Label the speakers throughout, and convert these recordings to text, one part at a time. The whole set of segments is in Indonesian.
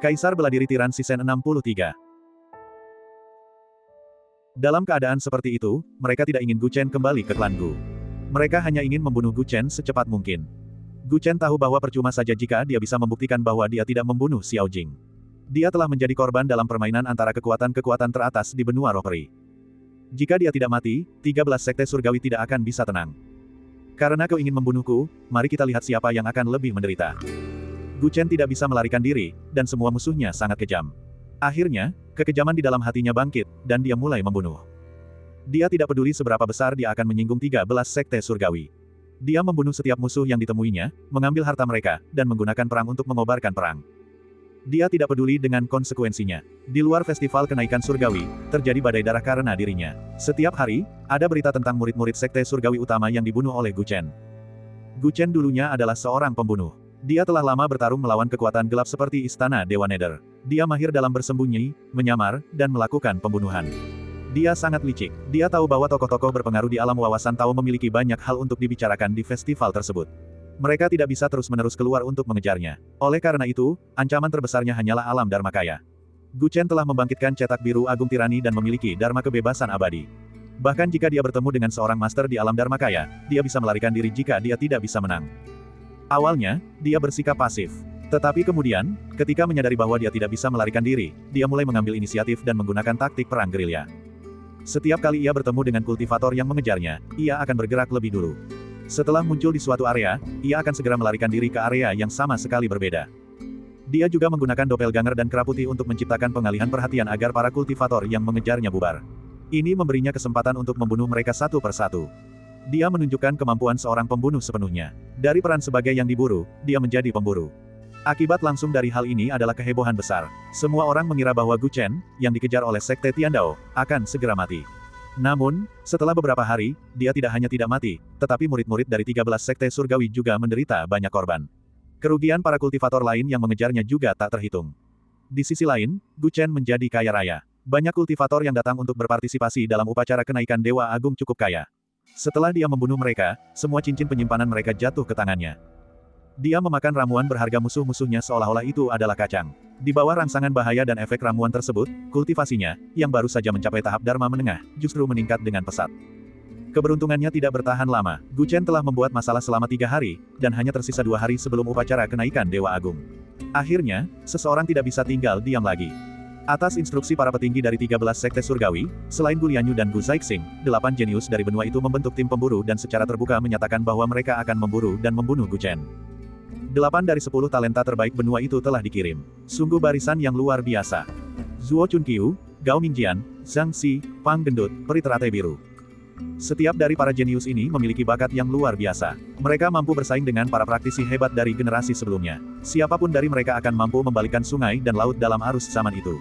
Speaker 1: Kaisar bela diri tiran Sisen 63. Dalam keadaan seperti itu, mereka tidak ingin Gu Chen kembali ke klan Gu. Mereka hanya ingin membunuh Gu Chen secepat mungkin. Gu Chen tahu bahwa percuma saja jika dia bisa membuktikan bahwa dia tidak membunuh Xiao Jing. Dia telah menjadi korban dalam permainan antara kekuatan-kekuatan teratas di benua roh peri. Jika dia tidak mati, 13 sekte surgawi tidak akan bisa tenang. Karena kau ingin membunuhku, mari kita lihat siapa yang akan lebih menderita. Gu Chen tidak bisa melarikan diri, dan semua musuhnya sangat kejam. Akhirnya, kekejaman di dalam hatinya bangkit, dan dia mulai membunuh. Dia tidak peduli seberapa besar dia akan menyinggung 13 sekte surgawi. Dia membunuh setiap musuh yang ditemuinya, mengambil harta mereka, dan menggunakan perang untuk mengobarkan perang. Dia tidak peduli dengan konsekuensinya. Di luar festival kenaikan surgawi, terjadi badai darah karena dirinya. Setiap hari, ada berita tentang murid-murid sekte surgawi utama yang dibunuh oleh Gu Chen. Gu Chen dulunya adalah seorang pembunuh. Dia telah lama bertarung melawan kekuatan gelap seperti Istana Dewa Nether. Dia mahir dalam bersembunyi, menyamar, dan melakukan pembunuhan. Dia sangat licik. Dia tahu bahwa tokoh-tokoh berpengaruh di alam wawasan tahu memiliki banyak hal untuk dibicarakan di festival tersebut. Mereka tidak bisa terus-menerus keluar untuk mengejarnya. Oleh karena itu, ancaman terbesarnya hanyalah alam Dharmakaya. Gu Chen telah membangkitkan cetak biru agung tirani dan memiliki Dharma kebebasan abadi. Bahkan jika dia bertemu dengan seorang master di alam Dharmakaya, dia bisa melarikan diri jika dia tidak bisa menang. Awalnya, dia bersikap pasif. Tetapi kemudian, ketika menyadari bahwa dia tidak bisa melarikan diri, dia mulai mengambil inisiatif dan menggunakan taktik perang gerilya. Setiap kali ia bertemu dengan kultivator yang mengejarnya, ia akan bergerak lebih dulu. Setelah muncul di suatu area, ia akan segera melarikan diri ke area yang sama sekali berbeda. Dia juga menggunakan doppelganger dan kera putih untuk menciptakan pengalihan perhatian agar para kultivator yang mengejarnya bubar. Ini memberinya kesempatan untuk membunuh mereka satu persatu. Dia menunjukkan kemampuan seorang pembunuh sepenuhnya. Dari peran sebagai yang diburu, dia menjadi pemburu. Akibat langsung dari hal ini adalah kehebohan besar. Semua orang mengira bahwa Gu Chen, yang dikejar oleh Sekte Tiandao, akan segera mati. Namun, setelah beberapa hari, dia tidak hanya tidak mati, tetapi murid-murid dari 13 Sekte Surgawi juga menderita banyak korban. Kerugian para kultivator lain yang mengejarnya juga tak terhitung. Di sisi lain, Gu Chen menjadi kaya raya. Banyak kultivator yang datang untuk berpartisipasi dalam upacara kenaikan Dewa Agung cukup kaya. Setelah dia membunuh mereka, semua cincin penyimpanan mereka jatuh ke tangannya. Dia memakan ramuan berharga musuh-musuhnya seolah-olah itu adalah kacang. Di bawah rangsangan bahaya dan efek ramuan tersebut, kultivasinya, yang baru saja mencapai tahap Dharma menengah, justru meningkat dengan pesat. Keberuntungannya tidak bertahan lama. Gu Chen telah membuat masalah selama 3 hari, dan hanya tersisa 2 hari sebelum upacara kenaikan Dewa Agung. Akhirnya, seseorang tidak bisa tinggal diam lagi. Atas instruksi para petinggi dari 13 Sekte Surgawi, selain Gu Lianyu dan Gu Zixing, 8 jenius dari benua itu membentuk tim pemburu dan secara terbuka menyatakan bahwa mereka akan memburu dan membunuh Gu Chen. 8 dari 10 talenta terbaik benua itu telah dikirim. Sungguh barisan yang luar biasa. Zuo Chunqiu, Gao Mingjian, Zhang Xi, Pang Gendut, peri teratai biru. Setiap dari para jenius ini memiliki bakat yang luar biasa. Mereka mampu bersaing dengan para praktisi hebat dari generasi sebelumnya. Siapapun dari mereka akan mampu membalikkan sungai dan laut dalam arus zaman itu.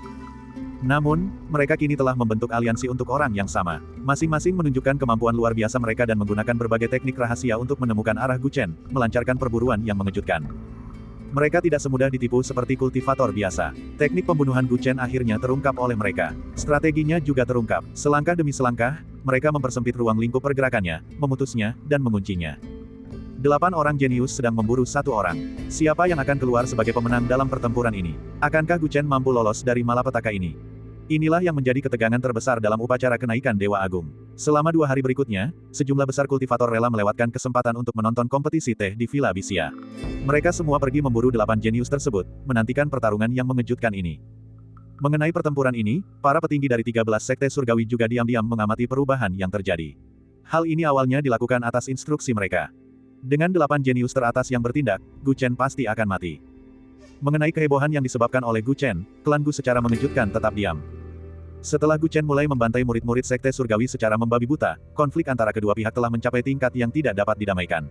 Speaker 1: Namun, mereka kini telah membentuk aliansi untuk orang yang sama. Masing-masing menunjukkan kemampuan luar biasa mereka dan menggunakan berbagai teknik rahasia untuk menemukan arah Gu Chen, melancarkan perburuan yang mengejutkan. Mereka tidak semudah ditipu seperti kultivator biasa. Teknik pembunuhan Gu Chen akhirnya terungkap oleh mereka. Strateginya juga terungkap. Selangkah demi selangkah, mereka mempersempit ruang lingkup pergerakannya, memutusnya, dan menguncinya. 8 orang jenius sedang memburu 1 orang. Siapa yang akan keluar sebagai pemenang dalam pertempuran ini? Akankah Gu Chen mampu lolos dari malapetaka ini? Inilah yang menjadi ketegangan terbesar dalam upacara kenaikan Dewa Agung. Selama 2 hari berikutnya, sejumlah besar kultivator rela melewatkan kesempatan untuk menonton kompetisi teh di Villa Bisia. Mereka semua pergi memburu 8 jenius tersebut, menantikan pertarungan yang mengejutkan ini. Mengenai pertempuran ini, para petinggi dari 13 Sekte Surgawi juga diam-diam mengamati perubahan yang terjadi. Hal ini awalnya dilakukan atas instruksi mereka. Dengan 8 jenius teratas yang bertindak, Gu Chen pasti akan mati. Mengenai kehebohan yang disebabkan oleh Gu Chen, klan Gu secara mengejutkan tetap diam. Setelah Gu Chen mulai membantai murid-murid Sekte Surgawi secara membabi buta, konflik antara kedua pihak telah mencapai tingkat yang tidak dapat didamaikan.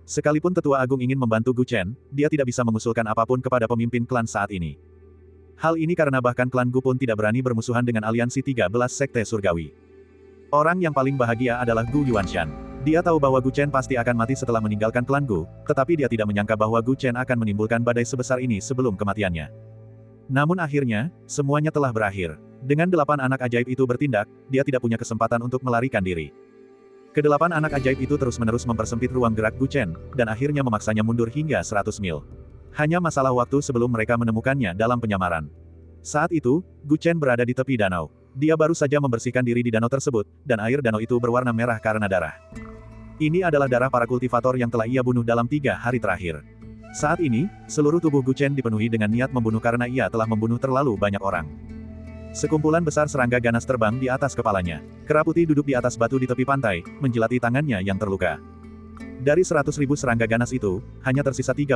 Speaker 1: Sekalipun Tetua Agung ingin membantu Gu Chen, dia tidak bisa mengusulkan apapun kepada pemimpin klan saat ini. Hal ini karena bahkan klan Gu pun tidak berani bermusuhan dengan aliansi 13 Sekte Surgawi. Orang yang paling bahagia adalah Gu Yuanshan. Dia tahu bahwa Gu Chen pasti akan mati setelah meninggalkan klan Gu, tetapi dia tidak menyangka bahwa Gu Chen akan menimbulkan badai sebesar ini sebelum kematiannya. Namun akhirnya, semuanya telah berakhir. Dengan 8 anak ajaib itu bertindak, dia tidak punya kesempatan untuk melarikan diri. Ke-8 anak ajaib itu terus-menerus mempersempit ruang gerak Gu Chen, dan akhirnya memaksanya mundur hingga 100 mil. Hanya masalah waktu sebelum mereka menemukannya dalam penyamaran. Saat itu, Gu Chen berada di tepi danau. Dia baru saja membersihkan diri di danau tersebut, dan air danau itu berwarna merah karena darah. Ini adalah darah para kultivator yang telah ia bunuh dalam 3 hari terakhir. Saat ini, seluruh tubuh Gu Chen dipenuhi dengan niat membunuh karena ia telah membunuh terlalu banyak orang. Sekumpulan besar serangga ganas terbang di atas kepalanya. Kera putih duduk di atas batu di tepi pantai, menjilati tangannya yang terluka. Dari 100.000 serangga ganas itu, hanya tersisa 30.000.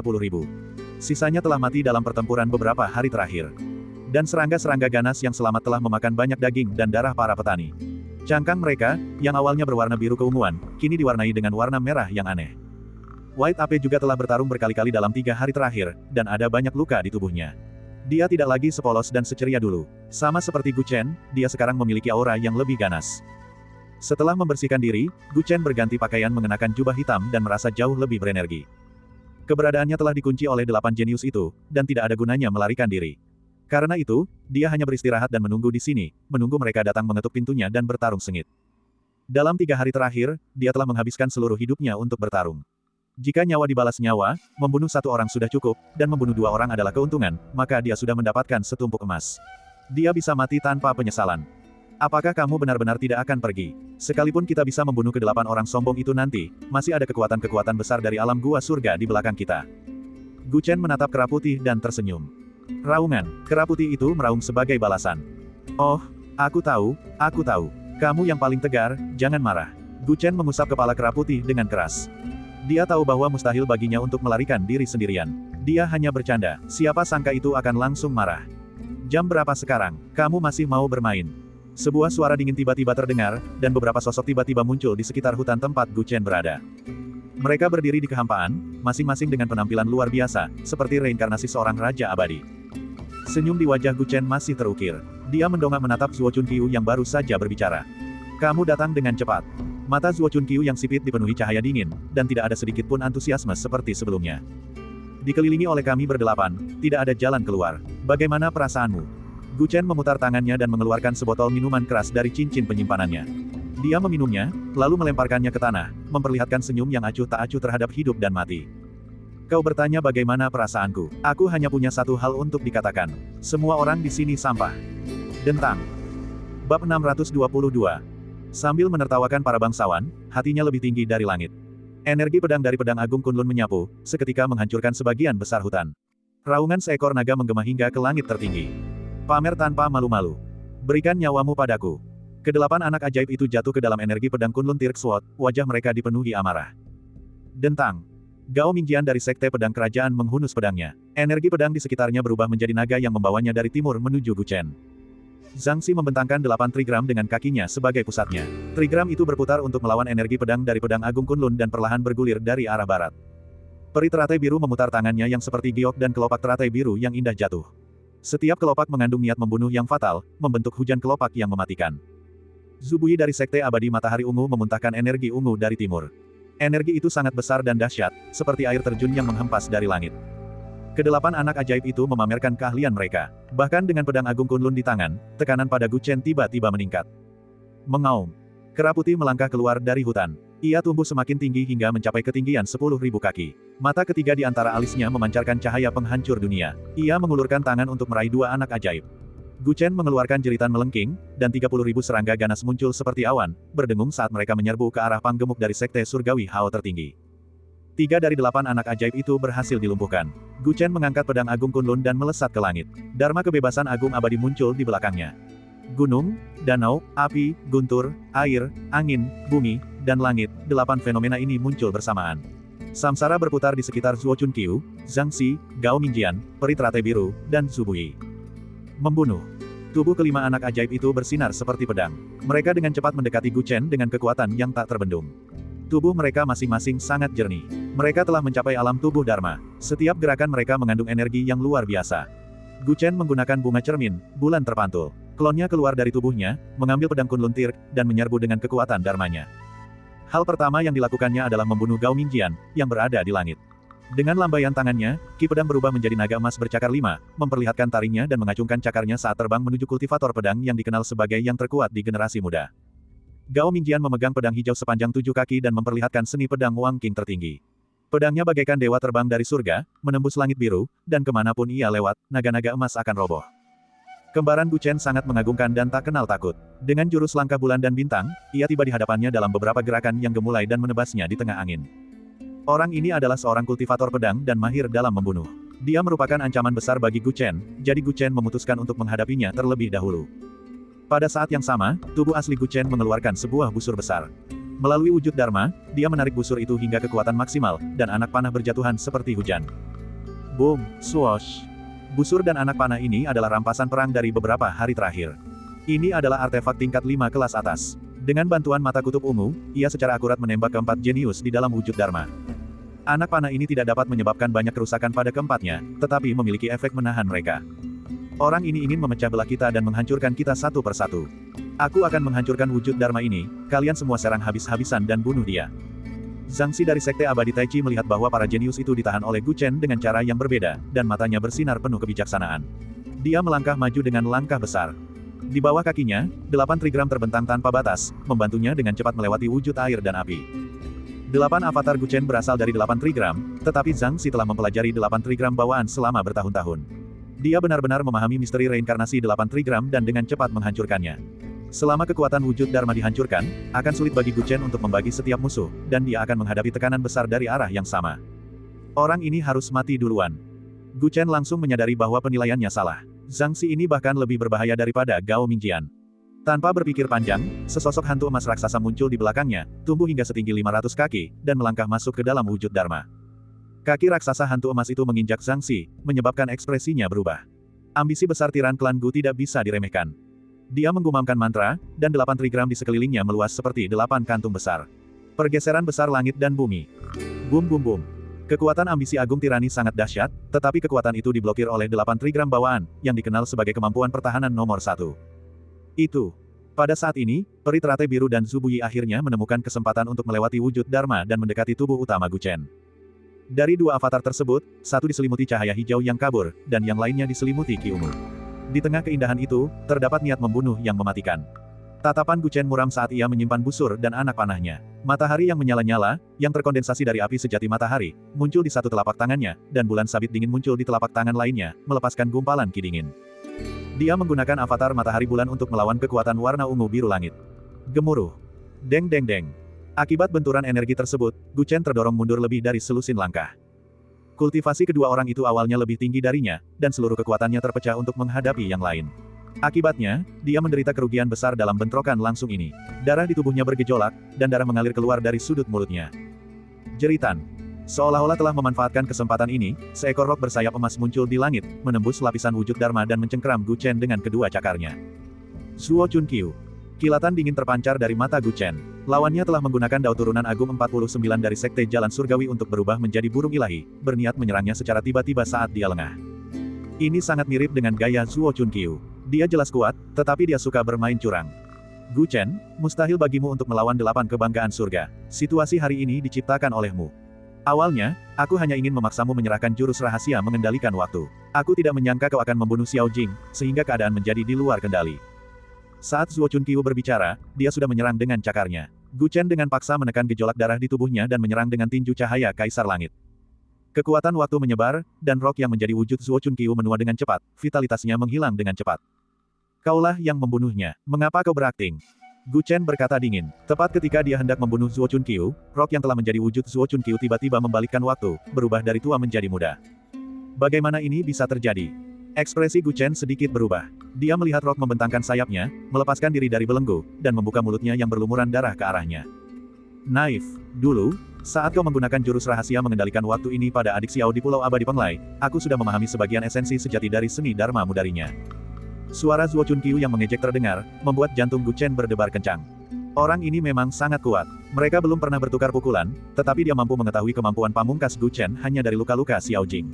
Speaker 1: Sisanya telah mati dalam pertempuran beberapa hari terakhir. Dan serangga-serangga ganas yang selamat telah memakan banyak daging dan darah para petani. Cangkang mereka, yang awalnya berwarna biru keunguan, kini diwarnai dengan warna merah yang aneh. White Ape juga telah bertarung berkali-kali dalam 3 hari terakhir, dan ada banyak luka di tubuhnya. Dia tidak lagi sepolos dan seceria dulu. Sama seperti Gu Chen, dia sekarang memiliki aura yang lebih ganas. Setelah membersihkan diri, Gu Chen berganti pakaian mengenakan jubah hitam dan merasa jauh lebih berenergi. Keberadaannya telah dikunci oleh 8 jenius itu, dan tidak ada gunanya melarikan diri. Karena itu, dia hanya beristirahat dan menunggu di sini, menunggu mereka datang mengetuk pintunya dan bertarung sengit. Dalam 3 hari terakhir, dia telah menghabiskan seluruh hidupnya untuk bertarung. Jika nyawa dibalas nyawa, membunuh 1 orang sudah cukup, dan membunuh 2 orang adalah keuntungan, maka dia sudah mendapatkan setumpuk emas. Dia bisa mati tanpa penyesalan. Apakah kamu benar-benar tidak akan pergi? Sekalipun kita bisa membunuh ke-8 orang sombong itu nanti, masih ada kekuatan-kekuatan besar dari alam gua surga di belakang kita. Gu Chen menatap kera putih dan tersenyum. Raungan, kera putih itu meraung sebagai balasan. Oh, aku tahu, kamu yang paling tegar, jangan marah. Gu Chen mengusap kepala kera putih dengan keras. Dia tahu bahwa mustahil baginya untuk melarikan diri sendirian. Dia hanya bercanda, siapa sangka itu akan langsung marah. Jam berapa sekarang? Kamu masih mau bermain? Sebuah suara dingin tiba-tiba terdengar, dan beberapa sosok tiba-tiba muncul di sekitar hutan tempat Gu Chen berada. Mereka berdiri di kehampaan, masing-masing dengan penampilan luar biasa, seperti reinkarnasi seorang raja abadi. Senyum di wajah Gu Chen masih terukir. Dia mendongak menatap Zuo Chunqiu yang baru saja berbicara. Kamu datang dengan cepat. Mata Zuo Chunqiu yang sipit dipenuhi cahaya dingin, dan tidak ada sedikit pun antusiasme seperti sebelumnya. Dikelilingi oleh kami berdelapan, tidak ada jalan keluar. Bagaimana perasaanmu? Gu Chen memutar tangannya dan mengeluarkan sebotol minuman keras dari cincin penyimpanannya. Dia meminumnya, lalu melemparkannya ke tanah, memperlihatkan senyum yang acuh tak acuh terhadap hidup dan mati. Kau bertanya bagaimana perasaanku. Aku hanya punya satu hal untuk dikatakan. Semua orang di sini sampah. Dentang. Bab 622. Sambil menertawakan para bangsawan, hatinya lebih tinggi dari langit. Energi pedang dari pedang agung Kunlun menyapu, seketika menghancurkan sebagian besar hutan. Raungan seekor naga menggema hingga ke langit tertinggi. Pamer tanpa malu-malu. Berikan nyawamu padaku. Ke-8 anak ajaib itu jatuh ke dalam energi pedang Kunlun Tirk Sword, wajah mereka dipenuhi amarah. Dentang. Gao Mingjian dari Sekte Pedang Kerajaan menghunus pedangnya. Energi pedang di sekitarnya berubah menjadi naga yang membawanya dari timur menuju Gu Chen. Zhang Xi membentangkan 8 trigram dengan kakinya sebagai pusatnya. Trigram itu berputar untuk melawan energi pedang dari pedang agung Kunlun dan perlahan bergulir dari arah barat. Peri teratai biru memutar tangannya yang seperti giok dan kelopak teratai biru yang indah jatuh. Setiap kelopak mengandung niat membunuh yang fatal, membentuk hujan kelopak yang mematikan. Zubuyi dari Sekte Abadi Matahari Ungu memuntahkan energi ungu dari timur. Energi itu sangat besar dan dahsyat, seperti air terjun yang menghempas dari langit. Ke-8 anak ajaib itu memamerkan keahlian mereka. Bahkan dengan pedang agung Kunlun di tangan, tekanan pada Gu Chen tiba-tiba meningkat. Mengaum. Kera putih melangkah keluar dari hutan. Ia tumbuh semakin tinggi hingga mencapai ketinggian 10.000 kaki. Mata ketiga di antara alisnya memancarkan cahaya penghancur dunia. Ia mengulurkan tangan untuk meraih 2 anak ajaib. Gu Chen mengeluarkan jeritan melengking, dan 30.000 serangga ganas muncul seperti awan, berdengung saat mereka menyerbu ke arah panggemuk dari Sekte Surgawi Hao tertinggi. 3 dari 8 anak ajaib itu berhasil dilumpuhkan. Gu Chen mengangkat pedang agung Kunlun dan melesat ke langit. Dharma kebebasan agung abadi muncul di belakangnya. Gunung, danau, api, guntur, air, angin, bumi, dan langit, 8 fenomena ini muncul bersamaan. Samsara berputar di sekitar Zuo Chunqiu, Zhang Xi, Gao Mingjian, Peri Teratai Biru, dan Zubuyi. Membunuh. Tubuh ke-5 anak ajaib itu bersinar seperti pedang. Mereka dengan cepat mendekati Gu Chen dengan kekuatan yang tak terbendung. Tubuh mereka masing-masing sangat jernih. Mereka telah mencapai alam tubuh Dharma. Setiap gerakan mereka mengandung energi yang luar biasa. Gu Chen menggunakan bunga cermin, bulan terpantul. Klonnya keluar dari tubuhnya, mengambil pedang Kunlun Tirk, dan menyerbu dengan kekuatan Dharmanya. Hal pertama yang dilakukannya adalah membunuh Gao Mingjian, yang berada di langit. Dengan lambaian tangannya, ki pedang berubah menjadi naga emas bercakar 5, memperlihatkan taringnya dan mengacungkan cakarnya saat terbang menuju kultivator pedang yang dikenal sebagai yang terkuat di generasi muda. Gao Mingjian memegang pedang hijau sepanjang 7 kaki dan memperlihatkan seni pedang Wang Qing tertinggi. Pedangnya bagaikan dewa terbang dari surga, menembus langit biru, dan kemanapun ia lewat, naga-naga emas akan roboh. Kembaran Gu Chen sangat mengagumkan dan tak kenal takut. Dengan jurus langkah bulan dan bintang, ia tiba di hadapannya dalam beberapa gerakan yang gemulai dan menebasnya di tengah angin. Orang ini adalah seorang kultivator pedang dan mahir dalam membunuh. Dia merupakan ancaman besar bagi Gu Chen, jadi Gu Chen memutuskan untuk menghadapinya terlebih dahulu. Pada saat yang sama, tubuh asli Gu Chen mengeluarkan sebuah busur besar. Melalui wujud Dharma, dia menarik busur itu hingga kekuatan maksimal, dan anak panah berjatuhan seperti hujan. Boom, swoosh. Busur dan anak panah ini adalah rampasan perang dari beberapa hari terakhir. Ini adalah artefak tingkat 5 kelas atas. Dengan bantuan mata kutub ungu, ia secara akurat menembak keempat jenius di dalam wujud Dharma. Anak panah ini tidak dapat menyebabkan banyak kerusakan pada keempatnya, tetapi memiliki efek menahan mereka. Orang ini ingin memecah belah kita dan menghancurkan kita satu persatu. Aku akan menghancurkan wujud Dharma ini, kalian semua serang habis-habisan dan bunuh dia. Zhang Xi dari Sekte Abadi Tai Chi melihat bahwa para jenius itu ditahan oleh Gu Chen dengan cara yang berbeda, dan matanya bersinar penuh kebijaksanaan. Dia melangkah maju dengan langkah besar. Di bawah kakinya, 8 trigram terbentang tanpa batas, membantunya dengan cepat melewati wujud air dan api. 8 avatar Gu Chen berasal dari 8 trigram, tetapi Zhang Xi telah mempelajari 8 trigram bawaan selama bertahun-tahun. Dia benar-benar memahami misteri reinkarnasi 8 trigram dan dengan cepat menghancurkannya. Selama kekuatan wujud Dharma dihancurkan, akan sulit bagi Gu Chen untuk membagi setiap musuh, dan dia akan menghadapi tekanan besar dari arah yang sama. Orang ini harus mati duluan. Gu Chen langsung menyadari bahwa penilaiannya salah. Zhang Xi ini bahkan lebih berbahaya daripada Gao Mingjian. Tanpa berpikir panjang, sesosok hantu emas raksasa muncul di belakangnya, tumbuh hingga setinggi 500 kaki, dan melangkah masuk ke dalam wujud Dharma. Kaki raksasa hantu emas itu menginjak Zhang Xi, menyebabkan ekspresinya berubah. Ambisi besar tiran klan Gu tidak bisa diremehkan. Dia menggumamkan mantra, dan 8 trigram di sekelilingnya meluas seperti 8 kantung besar. Pergeseran besar langit dan bumi. Bum bum bum. Kekuatan ambisi agung tirani sangat dahsyat, tetapi kekuatan itu diblokir oleh 8 trigram bawaan, yang dikenal sebagai kemampuan pertahanan nomor 1. Itu. Pada saat ini, peri teratai biru dan Zubuyi akhirnya menemukan kesempatan untuk melewati wujud Dharma dan mendekati tubuh utama Gu Chen. Dari 2 avatar tersebut, satu diselimuti cahaya hijau yang kabur, dan yang lainnya diselimuti ki ungu. Di tengah keindahan itu, terdapat niat membunuh yang mematikan. Tatapan Gu Chen muram saat ia menyimpan busur dan anak panahnya. Matahari yang menyala-nyala, yang terkondensasi dari api sejati matahari, muncul di satu telapak tangannya, dan bulan sabit dingin muncul di telapak tangan lainnya, melepaskan gumpalan ki dingin. Dia menggunakan avatar matahari bulan untuk melawan kekuatan warna ungu biru langit. Gemuruh. Deng deng deng. Akibat benturan energi tersebut, Gu Chen terdorong mundur lebih dari selusin langkah. Kultivasi kedua orang itu awalnya lebih tinggi darinya, dan seluruh kekuatannya terpecah untuk menghadapi yang lain. Akibatnya, dia menderita kerugian besar dalam bentrokan langsung ini. Darah di tubuhnya bergejolak, dan darah mengalir keluar dari sudut mulutnya. Jeritan. Seolah-olah telah memanfaatkan kesempatan ini, seekor rok bersayap emas muncul di langit, menembus lapisan wujud Dharma dan mencengkram Gu Chen dengan kedua cakarnya. Zuo Chunqiu. Kilatan dingin terpancar dari mata Gu Chen. Lawannya telah menggunakan dao turunan agung 49 dari Sekte Jalan Surgawi untuk berubah menjadi burung ilahi, berniat menyerangnya secara tiba-tiba saat dia lengah. Ini sangat mirip dengan gaya Zuo Chunqiu. Dia jelas kuat, tetapi dia suka bermain curang. Gu Chen, mustahil bagimu untuk melawan 8 kebanggaan surga. Situasi hari ini diciptakan olehmu. Awalnya, aku hanya ingin memaksamu menyerahkan jurus rahasia mengendalikan waktu. Aku tidak menyangka kau akan membunuh Xiao Jing, sehingga keadaan menjadi di luar kendali. Saat Zuo Chunqiu berbicara, dia sudah menyerang dengan cakarnya. Gu Chen dengan paksa menekan gejolak darah di tubuhnya dan menyerang dengan tinju cahaya Kaisar Langit. Kekuatan waktu menyebar, dan rok yang menjadi wujud Zuo Chunqiu menua dengan cepat, vitalitasnya menghilang dengan cepat. Kaulah yang membunuhnya, mengapa kau berakting? Gu Chen berkata dingin. Tepat ketika dia hendak membunuh Zuo Chunqiu, rok yang telah menjadi wujud Zuo Chunqiu tiba-tiba membalikkan waktu, berubah dari tua menjadi muda. Bagaimana ini bisa terjadi? Ekspresi Gu Chen sedikit berubah. Dia melihat rok membentangkan sayapnya, melepaskan diri dari belenggu, dan membuka mulutnya yang berlumuran darah ke arahnya. Naif. Dulu, saat kau menggunakan jurus rahasia mengendalikan waktu ini pada adik Xiao di Pulau Abadi Penglai, aku sudah memahami sebagian esensi sejati dari seni Dharma mudarinya. Suara Zuo Chunqiu yang mengejek terdengar, membuat jantung Gu Chen berdebar kencang. Orang ini memang sangat kuat. Mereka belum pernah bertukar pukulan, tetapi dia mampu mengetahui kemampuan pamungkas Gu Chen hanya dari luka-luka Xiao Jing.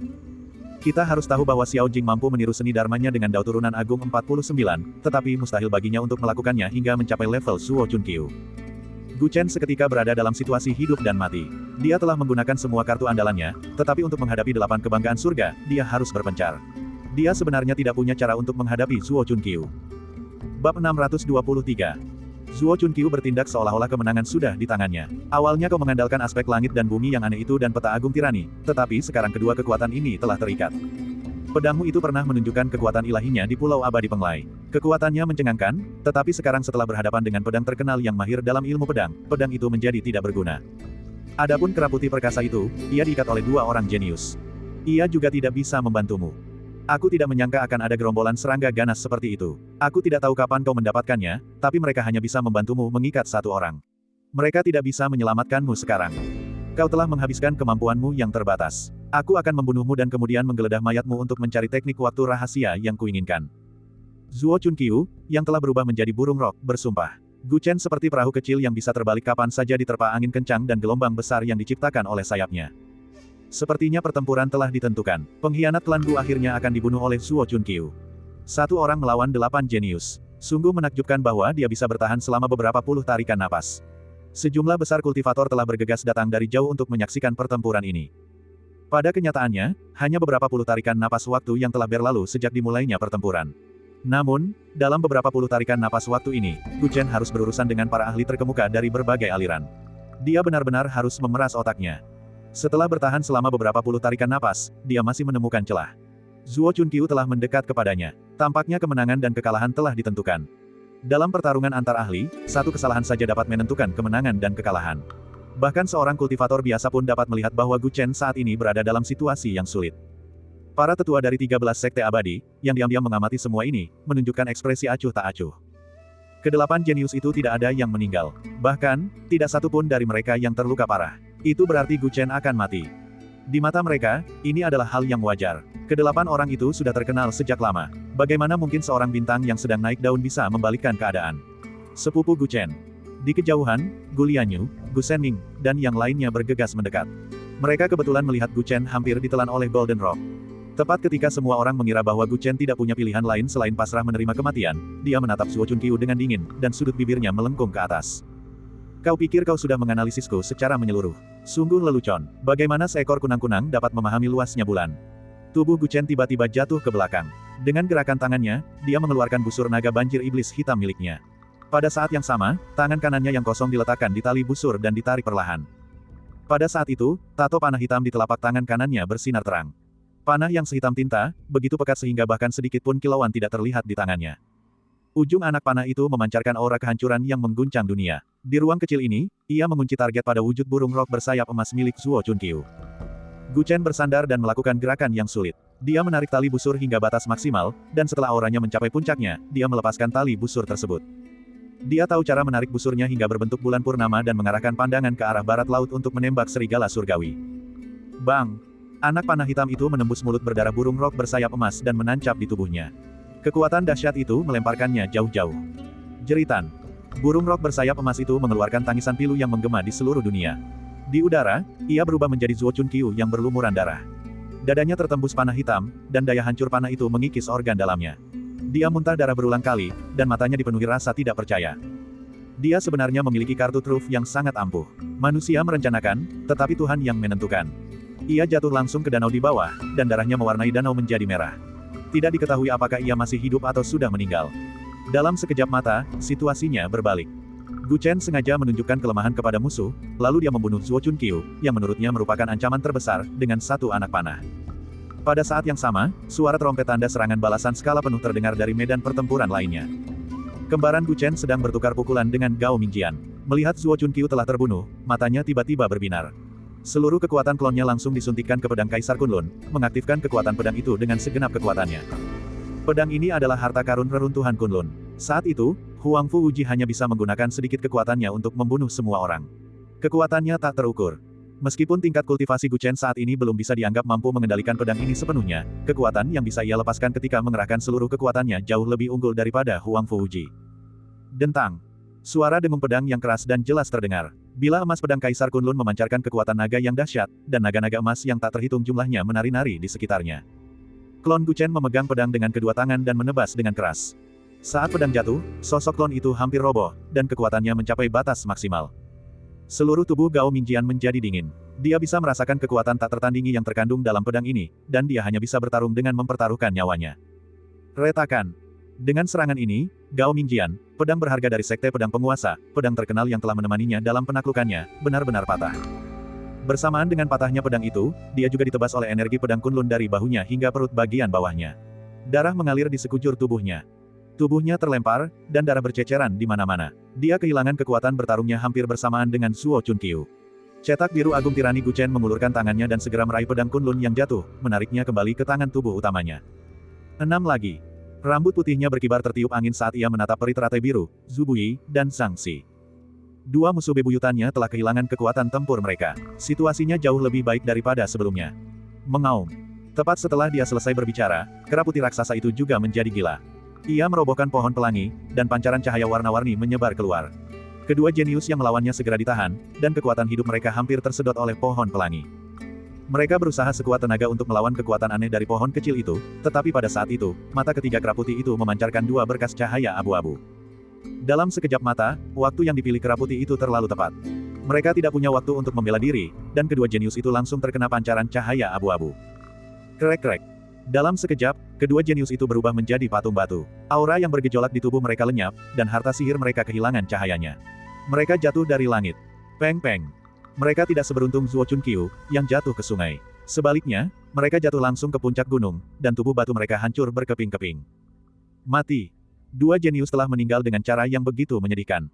Speaker 1: Kita harus tahu bahwa Xiao Jing mampu meniru seni dharmanya dengan dao turunan agung 49, tetapi mustahil baginya untuk melakukannya hingga mencapai level Zuo Chunqiu. Gu Chen seketika berada dalam situasi hidup dan mati. Dia telah menggunakan semua kartu andalannya, tetapi untuk menghadapi 8 kebanggaan surga, dia harus berpencar. Dia sebenarnya tidak punya cara untuk menghadapi Zuo Chunqiu. Bab 623. Zuo Chunqiu bertindak seolah-olah kemenangan sudah di tangannya. Awalnya kau mengandalkan aspek langit dan bumi yang aneh itu dan peta agung tirani, tetapi sekarang kedua kekuatan ini telah terikat. Pedangmu itu pernah menunjukkan kekuatan ilahinya di Pulau Abadi Penglai. Kekuatannya mencengangkan, tetapi sekarang setelah berhadapan dengan pedang terkenal yang mahir dalam ilmu pedang, pedang itu menjadi tidak berguna. Adapun kera putih perkasa itu, ia diikat oleh dua orang jenius. Ia juga tidak bisa membantumu. Aku tidak menyangka akan ada gerombolan serangga ganas seperti itu. Aku tidak tahu kapan kau mendapatkannya, tapi mereka hanya bisa membantumu mengikat satu orang. Mereka tidak bisa menyelamatkanmu sekarang. Kau telah menghabiskan kemampuanmu yang terbatas. Aku akan membunuhmu dan kemudian menggeledah mayatmu untuk mencari teknik waktu rahasia yang kuinginkan. Zuo Chunqiu, yang telah berubah menjadi burung rok, bersumpah. Gu Chen seperti perahu kecil yang bisa terbalik kapan saja diterpa angin kencang dan gelombang besar yang diciptakan oleh sayapnya. Sepertinya pertempuran telah ditentukan. Pengkhianat klan Gu akhirnya akan dibunuh oleh Zuo Chunqiu. Satu orang melawan 8 jenius. Sungguh menakjubkan bahwa dia bisa bertahan selama beberapa puluh tarikan napas. Sejumlah besar kultivator telah bergegas datang dari jauh untuk menyaksikan pertempuran ini. Pada kenyataannya, hanya beberapa puluh tarikan napas waktu yang telah berlalu sejak dimulainya pertempuran. Namun, dalam beberapa puluh tarikan napas waktu ini, Gu Chen harus berurusan dengan para ahli terkemuka dari berbagai aliran. Dia benar-benar harus memeras otaknya. Setelah bertahan selama beberapa puluh tarikan napas, dia masih menemukan celah. Zuo Chunqiu telah mendekat kepadanya. Tampaknya kemenangan dan kekalahan telah ditentukan. Dalam pertarungan antar ahli, satu kesalahan saja dapat menentukan kemenangan dan kekalahan. Bahkan seorang kultivator biasa pun dapat melihat bahwa Gu Chen saat ini berada dalam situasi yang sulit. Para tetua dari 13 sekte abadi, yang diam-diam mengamati semua ini, menunjukkan ekspresi acuh tak acuh. Kedelapan jenius itu tidak ada yang meninggal. Bahkan, tidak satu pun dari mereka yang terluka parah. Itu berarti Gu Chen akan mati. Di mata mereka, ini adalah hal yang wajar. Kedelapan orang itu sudah terkenal sejak lama. Bagaimana mungkin seorang bintang yang sedang naik daun bisa membalikkan keadaan? Sepupu Gu Chen. Di kejauhan, Gu Lianyu, Gu Senning, dan yang lainnya bergegas mendekat. Mereka kebetulan melihat Gu Chen hampir ditelan oleh Golden Rock. Tepat ketika semua orang mengira bahwa Gu Chen tidak punya pilihan lain selain pasrah menerima kematian, dia menatap Zuo Chunqiu dengan dingin, dan sudut bibirnya melengkung ke atas. Kau pikir kau sudah menganalisisku secara menyeluruh. Sungguh lelucon. Bagaimana seekor kunang-kunang dapat memahami luasnya bulan? Tubuh Gu Chen tiba-tiba jatuh ke belakang. Dengan gerakan tangannya, dia mengeluarkan busur naga banjir iblis hitam miliknya. Pada saat yang sama, tangan kanannya yang kosong diletakkan di tali busur dan ditarik perlahan. Pada saat itu, tato panah hitam di telapak tangan kanannya bersinar terang. Panah yang sehitam tinta, begitu pekat sehingga bahkan sedikit pun kilauan tidak terlihat di tangannya. Ujung anak panah itu memancarkan aura kehancuran yang mengguncang dunia. Di ruang kecil ini, ia mengunci target pada wujud burung rok bersayap emas milik Zuo Chunqiu. Gu Chen bersandar dan melakukan gerakan yang sulit. Dia menarik tali busur hingga batas maksimal, dan setelah auranya mencapai puncaknya, dia melepaskan tali busur tersebut. Dia tahu cara menarik busurnya hingga berbentuk bulan purnama dan mengarahkan pandangan ke arah barat laut untuk menembak serigala surgawi. Bang! Anak panah hitam itu menembus mulut berdarah burung rok bersayap emas dan menancap di tubuhnya. Kekuatan dahsyat itu melemparkannya jauh-jauh. Jeritan. Burung rok bersayap emas itu mengeluarkan tangisan pilu yang menggema di seluruh dunia. Di udara, ia berubah menjadi Zuo Chunqiu yang berlumuran darah. Dadanya tertembus panah hitam, dan daya hancur panah itu mengikis organ dalamnya. Dia muntah darah berulang kali, dan matanya dipenuhi rasa tidak percaya. Dia sebenarnya memiliki kartu truf yang sangat ampuh. Manusia merencanakan, tetapi Tuhan yang menentukan. Ia jatuh langsung ke danau di bawah, dan darahnya mewarnai danau menjadi merah. Tidak diketahui apakah ia masih hidup atau sudah meninggal. Dalam sekejap mata, situasinya berbalik. Gu Chen sengaja menunjukkan kelemahan kepada musuh, lalu dia membunuh Zuo Chunqiu, yang menurutnya merupakan ancaman terbesar, dengan satu anak panah. Pada saat yang sama, suara trompet tanda serangan balasan skala penuh terdengar dari medan pertempuran lainnya. Kembaran Gu Chen sedang bertukar pukulan dengan Gao Mingjian. Melihat Zuo Chunqiu telah terbunuh, matanya tiba-tiba berbinar. Seluruh kekuatan klonnya langsung disuntikkan ke pedang Kaisar Kunlun, mengaktifkan kekuatan pedang itu dengan segenap kekuatannya. Pedang ini adalah harta karun reruntuhan Kunlun. Saat itu, Huang Fu Wuji hanya bisa menggunakan sedikit kekuatannya untuk membunuh semua orang. Kekuatannya tak terukur. Meskipun tingkat kultivasi Gu Chen saat ini belum bisa dianggap mampu mengendalikan pedang ini sepenuhnya, kekuatan yang bisa ia lepaskan ketika mengerahkan seluruh kekuatannya jauh lebih unggul daripada Huang Fu Wuji. Dentang. Suara dengung pedang yang keras dan jelas terdengar. Bila emas pedang Kaisar Kunlun memancarkan kekuatan naga yang dahsyat, dan naga-naga emas yang tak terhitung jumlahnya menari-nari di sekitarnya. Klon Gu Chen memegang pedang dengan kedua tangan dan menebas dengan keras. Saat pedang jatuh, sosok klon itu hampir roboh, dan kekuatannya mencapai batas maksimal. Seluruh tubuh Gao Mingjian menjadi dingin. Dia bisa merasakan kekuatan tak tertandingi yang terkandung dalam pedang ini, dan dia hanya bisa bertarung dengan mempertaruhkan nyawanya. Retakan. Dengan serangan ini, Gao Mingjian, pedang berharga dari Sekte Pedang Penguasa, pedang terkenal yang telah menemaninya dalam penaklukannya, benar-benar patah. Bersamaan dengan patahnya pedang itu, dia juga ditebas oleh energi pedang Kunlun dari bahunya hingga perut bagian bawahnya. Darah mengalir di sekujur tubuhnya. Tubuhnya terlempar, dan darah berceceran di mana-mana. Dia kehilangan kekuatan bertarungnya hampir bersamaan dengan Zuo Chunqiu. Cetak biru agung tirani Gu Chen mengulurkan tangannya dan segera meraih pedang Kunlun yang jatuh, menariknya kembali ke tangan tubuh utamanya. 6 lagi. Rambut putihnya berkibar tertiup angin saat ia menatap peri teratai biru, Zhu Buyi, dan Zhang Xi. Dua musuh bebuyutannya telah kehilangan kekuatan tempur mereka. Situasinya jauh lebih baik daripada sebelumnya. Mengaum. Tepat setelah dia selesai berbicara, kera putih raksasa itu juga menjadi gila. Ia merobohkan pohon pelangi, dan pancaran cahaya warna-warni menyebar keluar. Kedua jenius yang melawannya segera ditahan, dan kekuatan hidup mereka hampir tersedot oleh pohon pelangi. Mereka berusaha sekuat tenaga untuk melawan kekuatan aneh dari pohon kecil itu, tetapi pada saat itu, mata ketiga kera putih itu memancarkan dua berkas cahaya abu-abu. Dalam sekejap mata, waktu yang dipilih kera putih itu terlalu tepat. Mereka tidak punya waktu untuk membela diri, dan kedua jenius itu langsung terkena pancaran cahaya abu-abu. Krek-krek. Dalam sekejap, kedua jenius itu berubah menjadi patung batu. Aura yang bergejolak di tubuh mereka lenyap, dan harta sihir mereka kehilangan cahayanya. Mereka jatuh dari langit. Peng-peng. Mereka tidak seberuntung Zuo Chunqiu, yang jatuh ke sungai. Sebaliknya, mereka jatuh langsung ke puncak gunung, dan tubuh batu mereka hancur berkeping-keping. Mati. Dua jenius telah meninggal dengan cara yang begitu menyedihkan.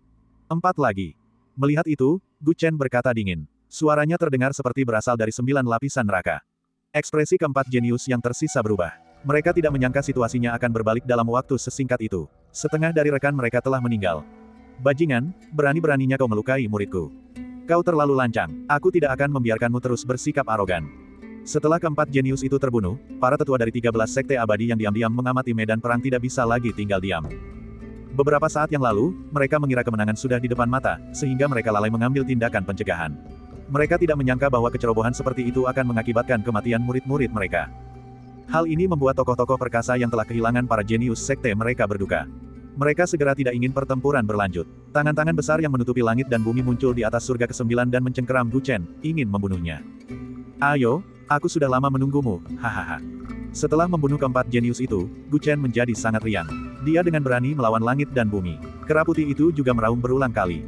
Speaker 1: 4 lagi. Melihat itu, Gu Chen berkata dingin. Suaranya terdengar seperti berasal dari 9 lapisan neraka. Ekspresi keempat jenius yang tersisa berubah. Mereka tidak menyangka situasinya akan berbalik dalam waktu sesingkat itu. Setengah dari rekan mereka telah meninggal. Bajingan, berani-beraninya kau melukai muridku. Kau terlalu lancang, aku tidak akan membiarkanmu terus bersikap arogan. Setelah keempat jenius itu terbunuh, para tetua dari 13 sekte abadi yang diam-diam mengamati medan perang tidak bisa lagi tinggal diam. Beberapa saat yang lalu, mereka mengira kemenangan sudah di depan mata, sehingga mereka lalai mengambil tindakan pencegahan. Mereka tidak menyangka bahwa kecerobohan seperti itu akan mengakibatkan kematian murid-murid mereka. Hal ini membuat tokoh-tokoh perkasa yang telah kehilangan para jenius sekte mereka berduka. Mereka segera tidak ingin pertempuran berlanjut. Tangan-tangan besar yang menutupi langit dan bumi muncul di atas surga ke-9 dan mencengkeram Gu Chen, ingin membunuhnya. Ayo, aku sudah lama menunggumu, hahaha. Setelah membunuh keempat jenius itu, Gu Chen menjadi sangat riang. Dia dengan berani melawan langit dan bumi. Kera putih itu juga meraung berulang kali.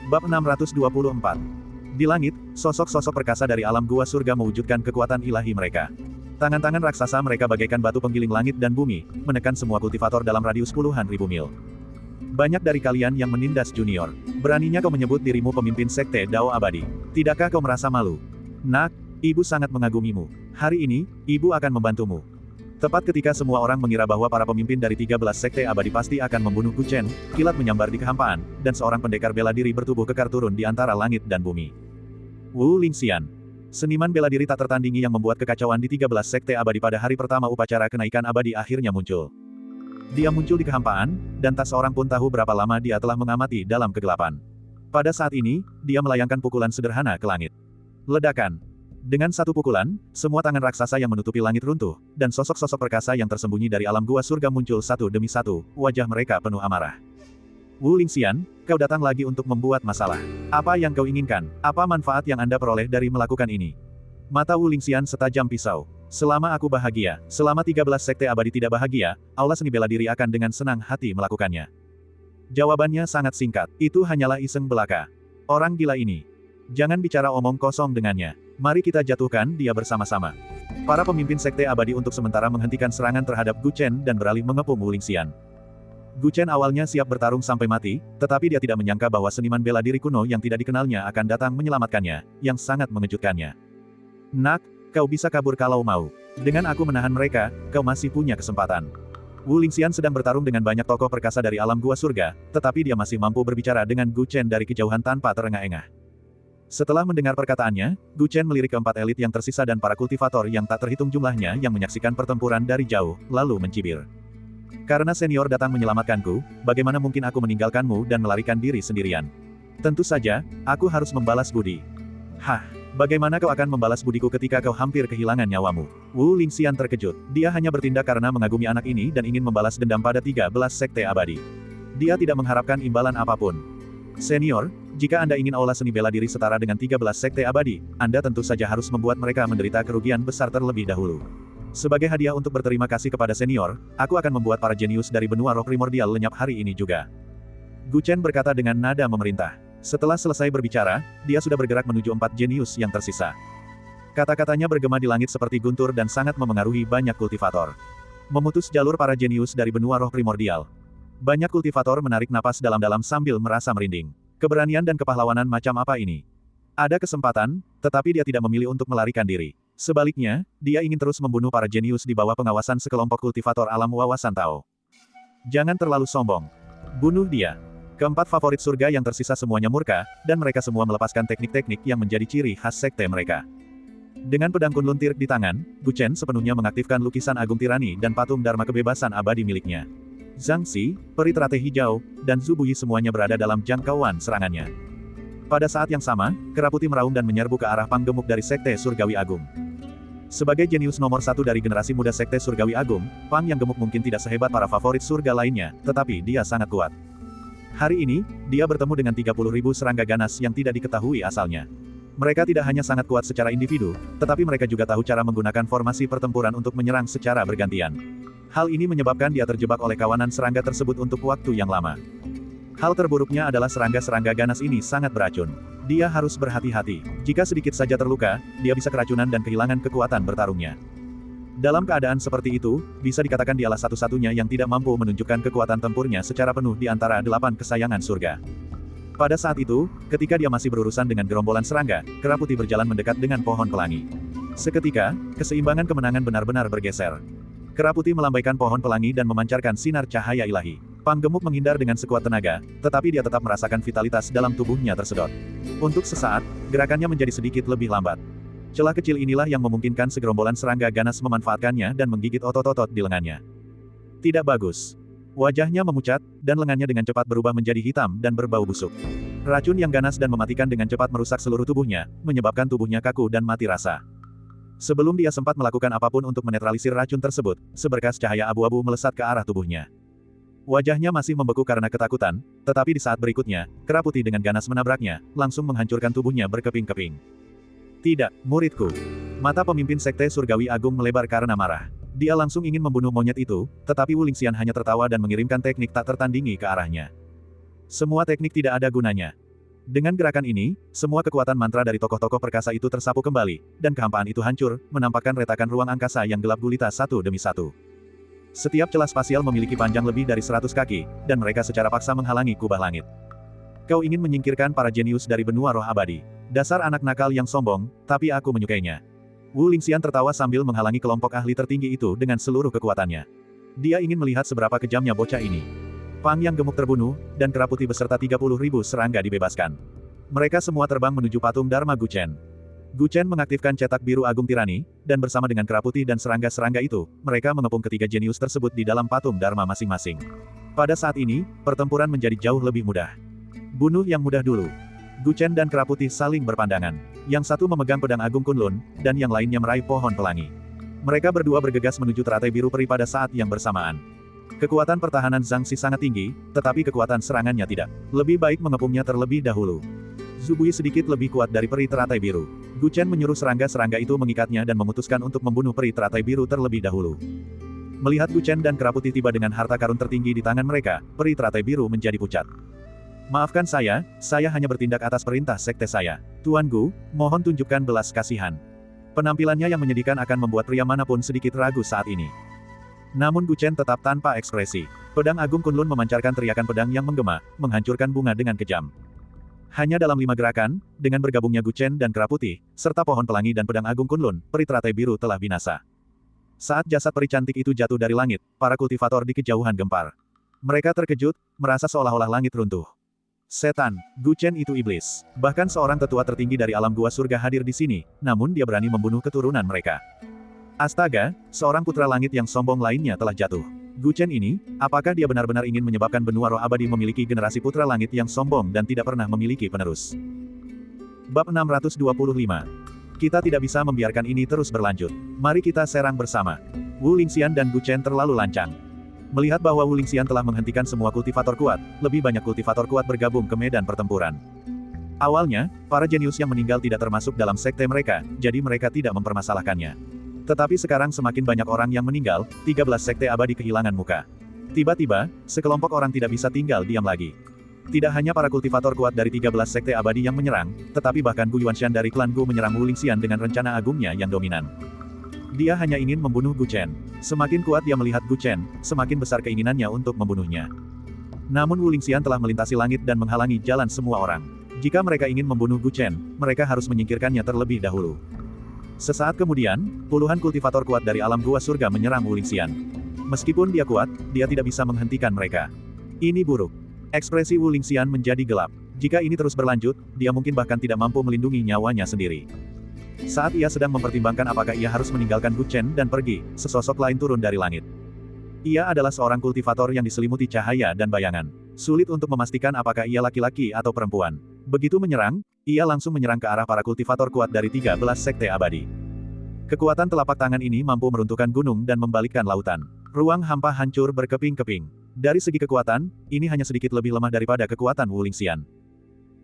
Speaker 1: Bab 624. Di langit, sosok-sosok perkasa dari alam gua surga mewujudkan kekuatan ilahi mereka. Tangan-tangan raksasa mereka bagaikan batu penggiling langit dan bumi, menekan semua kultivator dalam radius puluhan ribu mil. Banyak dari kalian yang menindas junior. Beraninya kau menyebut dirimu pemimpin sekte Dao Abadi. Tidakkah kau merasa malu? Nak, ibu sangat mengagumimu. Hari ini, ibu akan membantumu. Tepat ketika semua orang mengira bahwa para pemimpin dari 13 sekte abadi pasti akan membunuh Gu Chen, kilat menyambar di kehampaan, dan seorang pendekar bela diri bertubuh kekar turun di antara langit dan bumi. Wu Lingxian. Seniman bela diri tak tertandingi yang membuat kekacauan di 13 sekte abadi pada hari pertama upacara kenaikan abadi akhirnya muncul. Dia muncul di kehampaan, dan tak seorang pun tahu berapa lama dia telah mengamati dalam kegelapan. Pada saat ini, dia melayangkan pukulan sederhana ke langit. Ledakan. Dengan satu pukulan, semua tangan raksasa yang menutupi langit runtuh, dan sosok-sosok perkasa yang tersembunyi dari alam gua surga muncul satu demi satu, wajah mereka penuh amarah. Wu Lingxian, kau datang lagi untuk membuat masalah. Apa yang kau inginkan? Apa manfaat yang Anda peroleh dari melakukan ini? Mata Wu Lingxian setajam pisau. Selama aku bahagia, selama 13 sekte abadi tidak bahagia, aula seni bela diri akan dengan senang hati melakukannya. Jawabannya sangat singkat, itu hanyalah iseng belaka. Orang gila ini. Jangan bicara omong kosong dengannya. Mari kita jatuhkan dia bersama-sama. Para pemimpin sekte abadi untuk sementara menghentikan serangan terhadap Gu Chen dan beralih mengepung Wu Lingxian. Gu Chen awalnya siap bertarung sampai mati, tetapi dia tidak menyangka bahwa seniman bela diri kuno yang tidak dikenalnya akan datang menyelamatkannya, yang sangat mengejutkannya. Nak, kau bisa kabur kalau mau. Dengan aku menahan mereka, kau masih punya kesempatan. Wu Lingxian sedang bertarung dengan banyak tokoh perkasa dari alam gua surga, tetapi dia masih mampu berbicara dengan Gu Chen dari kejauhan tanpa terengah-engah. Setelah mendengar perkataannya, Gu Chen melirik keempat elit yang tersisa dan para kultivator yang tak terhitung jumlahnya yang menyaksikan pertempuran dari jauh, lalu mencibir. Karena senior datang menyelamatkanku, bagaimana mungkin aku meninggalkanmu dan melarikan diri sendirian? Tentu saja, aku harus membalas budi. Hah, bagaimana kau akan membalas budiku ketika kau hampir kehilangan nyawamu? Wu Lingxian terkejut. Dia hanya bertindak karena mengagumi anak ini dan ingin membalas dendam pada 13 sekte abadi. Dia tidak mengharapkan imbalan apapun. Senior, jika Anda ingin aula seni bela diri setara dengan 13 sekte abadi, Anda tentu saja harus membuat mereka menderita kerugian besar terlebih dahulu. Sebagai hadiah untuk berterima kasih kepada senior, aku akan membuat para jenius dari benua roh primordial lenyap hari ini juga. Gu Chen berkata dengan nada memerintah. Setelah selesai berbicara, dia sudah bergerak menuju 4 jenius yang tersisa. Kata-katanya bergema di langit seperti guntur dan sangat memengaruhi banyak kultivator. Memutus jalur para jenius dari benua roh primordial. Banyak kultivator menarik napas dalam-dalam sambil merasa merinding. Keberanian dan kepahlawanan macam apa ini? Ada kesempatan, tetapi dia tidak memilih untuk melarikan diri. Sebaliknya, dia ingin terus membunuh para jenius di bawah pengawasan sekelompok kultivator alam wawasan Tao. Jangan terlalu sombong. Bunuh dia. Keempat favorit surga yang tersisa semuanya murka, dan mereka semua melepaskan teknik-teknik yang menjadi ciri khas sekte mereka. Dengan pedang Kunlun Tirk di tangan, Gu Chen sepenuhnya mengaktifkan lukisan Agung Tirani dan patung Dharma kebebasan abadi miliknya. Zhang Xi, peri teratai hijau, dan Zhu Buyi semuanya berada dalam jangkauan serangannya. Pada saat yang sama, kera putih meraung dan menyerbu ke arah Pang Gemuk dari Sekte Surgawi Agung. Sebagai jenius nomor 1 dari generasi muda Sekte Surgawi Agung, Pang yang gemuk mungkin tidak sehebat para favorit surga lainnya, tetapi dia sangat kuat. Hari ini, dia bertemu dengan 30.000 serangga ganas yang tidak diketahui asalnya. Mereka tidak hanya sangat kuat secara individu, tetapi mereka juga tahu cara menggunakan formasi pertempuran untuk menyerang secara bergantian. Hal ini menyebabkan dia terjebak oleh kawanan serangga tersebut untuk waktu yang lama. Hal terburuknya adalah serangga-serangga ganas ini sangat beracun. Dia harus berhati-hati. Jika sedikit saja terluka, dia bisa keracunan dan kehilangan kekuatan bertarungnya. Dalam keadaan seperti itu, bisa dikatakan dialah satu-satunya yang tidak mampu menunjukkan kekuatan tempurnya secara penuh di antara 8 kesayangan surga. Pada saat itu, ketika dia masih berurusan dengan gerombolan serangga, kera putih berjalan mendekat dengan pohon pelangi. Seketika, keseimbangan kemenangan benar-benar bergeser. Kera putih melambaikan pohon pelangi dan memancarkan sinar cahaya ilahi. Pang Gemuk menghindar dengan sekuat tenaga, tetapi dia tetap merasakan vitalitas dalam tubuhnya tersedot. Untuk sesaat, gerakannya menjadi sedikit lebih lambat. Celah kecil inilah yang memungkinkan segerombolan serangga ganas memanfaatkannya dan menggigit otot-otot di lengannya. Tidak bagus. Wajahnya memucat, dan lengannya dengan cepat berubah menjadi hitam dan berbau busuk. Racun yang ganas dan mematikan dengan cepat merusak seluruh tubuhnya, menyebabkan tubuhnya kaku dan mati rasa. Sebelum dia sempat melakukan apapun untuk menetralisir racun tersebut, seberkas cahaya abu-abu melesat ke arah tubuhnya. Wajahnya masih membeku karena ketakutan, tetapi di saat berikutnya, kera putih dengan ganas menabraknya, langsung menghancurkan tubuhnya berkeping-keping. Tidak, muridku. Mata pemimpin Sekte Surgawi Agung melebar karena marah. Dia langsung ingin membunuh monyet itu, tetapi Wu Lingxian hanya tertawa dan mengirimkan teknik tak tertandingi ke arahnya. Semua teknik tidak ada gunanya. Dengan gerakan ini, semua kekuatan mantra dari tokoh-tokoh perkasa itu tersapu kembali, dan kehampaan itu hancur, menampakkan retakan ruang angkasa yang gelap gulita satu demi satu. Setiap celah spasial memiliki panjang lebih dari 100 kaki, dan mereka secara paksa menghalangi kubah langit. Kau ingin menyingkirkan para jenius dari benua roh abadi. Dasar anak nakal yang sombong, tapi aku menyukainya. Wu Lingxian tertawa sambil menghalangi kelompok ahli tertinggi itu dengan seluruh kekuatannya. Dia ingin melihat seberapa kejamnya bocah ini. Pang yang gemuk terbunuh, dan kera putih beserta 30.000 serangga dibebaskan. Mereka semua terbang menuju patung Dharma Gu Chen. Gu Chen mengaktifkan cetak biru Agung Tirani, dan bersama dengan kera putih dan serangga-serangga itu, mereka mengepung ketiga jenius tersebut di dalam patung Dharma masing-masing. Pada saat ini, pertempuran menjadi jauh lebih mudah. Bunuh yang mudah dulu. Gu Chen dan kera putih saling berpandangan. Yang satu memegang pedang Agung Kunlun, dan yang lainnya meraih pohon pelangi. Mereka berdua bergegas menuju teratai biru peri pada saat yang bersamaan. Kekuatan pertahanan Zhang Xi sangat tinggi, tetapi kekuatan serangannya tidak. Lebih baik mengepungnya terlebih dahulu. Zhu Buyi sedikit lebih kuat dari peri teratai biru. Gu Chen menyuruh serangga-serangga itu mengikatnya dan memutuskan untuk membunuh peri teratai biru terlebih dahulu. Melihat Gu Chen dan kera putih tiba dengan harta karun tertinggi di tangan mereka, peri teratai biru menjadi pucat. Maafkan saya hanya bertindak atas perintah sekte saya. Tuan Gu, mohon tunjukkan belas kasihan. Penampilannya yang menyedihkan akan membuat pria manapun sedikit ragu saat ini. Namun Gu Chen tetap tanpa ekspresi. Pedang Agung Kunlun memancarkan teriakan pedang yang menggema, menghancurkan bunga dengan kejam. Hanya dalam 5 gerakan, dengan bergabungnya Gu Chen dan kera putih, serta pohon pelangi dan pedang Agung Kunlun, peri teratai biru telah binasa. Saat jasad peri cantik itu jatuh dari langit, para kultivator di kejauhan gempar. Mereka terkejut, merasa seolah-olah langit runtuh. Setan, Gu Chen itu iblis. Bahkan seorang tetua tertinggi dari alam gua surga hadir di sini, namun dia berani membunuh keturunan mereka. Astaga, seorang putra langit yang sombong lainnya telah jatuh. Gu Chen ini, apakah dia benar-benar ingin menyebabkan benua roh abadi memiliki generasi putra langit yang sombong dan tidak pernah memiliki penerus? Bab 625. Kita tidak bisa membiarkan ini terus berlanjut. Mari kita serang bersama. Wu Lingxian dan Gu Chen terlalu lancang. Melihat bahwa Wu Lingxian telah menghentikan semua kultivator kuat, lebih banyak kultivator kuat bergabung ke medan pertempuran. Awalnya, para jenius yang meninggal tidak termasuk dalam sekte mereka, jadi mereka tidak mempermasalahkannya. Tetapi sekarang semakin banyak orang yang meninggal, 13 sekte abadi kehilangan muka. Tiba-tiba, sekelompok orang tidak bisa tinggal diam lagi. Tidak hanya para kultivator kuat dari 13 sekte abadi yang menyerang, tetapi bahkan Gu Yuanshan dari klan Gu menyerang Wu Lingxian dengan rencana agungnya yang dominan. Dia hanya ingin membunuh Gu Chen. Semakin kuat dia melihat Gu Chen, semakin besar keinginannya untuk membunuhnya. Namun Wu Lingxian telah melintasi langit dan menghalangi jalan semua orang. Jika mereka ingin membunuh Gu Chen, mereka harus menyingkirkannya terlebih dahulu. Sesaat kemudian, puluhan kultivator kuat dari alam gua surga menyerang Wu Lingxian. Meskipun dia kuat, dia tidak bisa menghentikan mereka. Ini buruk. Ekspresi Wu Lingxian menjadi gelap. Jika ini terus berlanjut, dia mungkin bahkan tidak mampu melindungi nyawanya sendiri. Saat ia sedang mempertimbangkan apakah ia harus meninggalkan Gu Chen dan pergi, sesosok lain turun dari langit. Ia adalah seorang kultivator yang diselimuti cahaya dan bayangan. Sulit untuk memastikan apakah ia laki-laki atau perempuan. Begitu menyerang, ia langsung menyerang ke arah para kultivator kuat dari 13 sekte abadi. Kekuatan telapak tangan ini mampu meruntuhkan gunung dan membalikkan lautan. Ruang hampa hancur berkeping-keping. Dari segi kekuatan, ini hanya sedikit lebih lemah daripada kekuatan Wu Lingxian.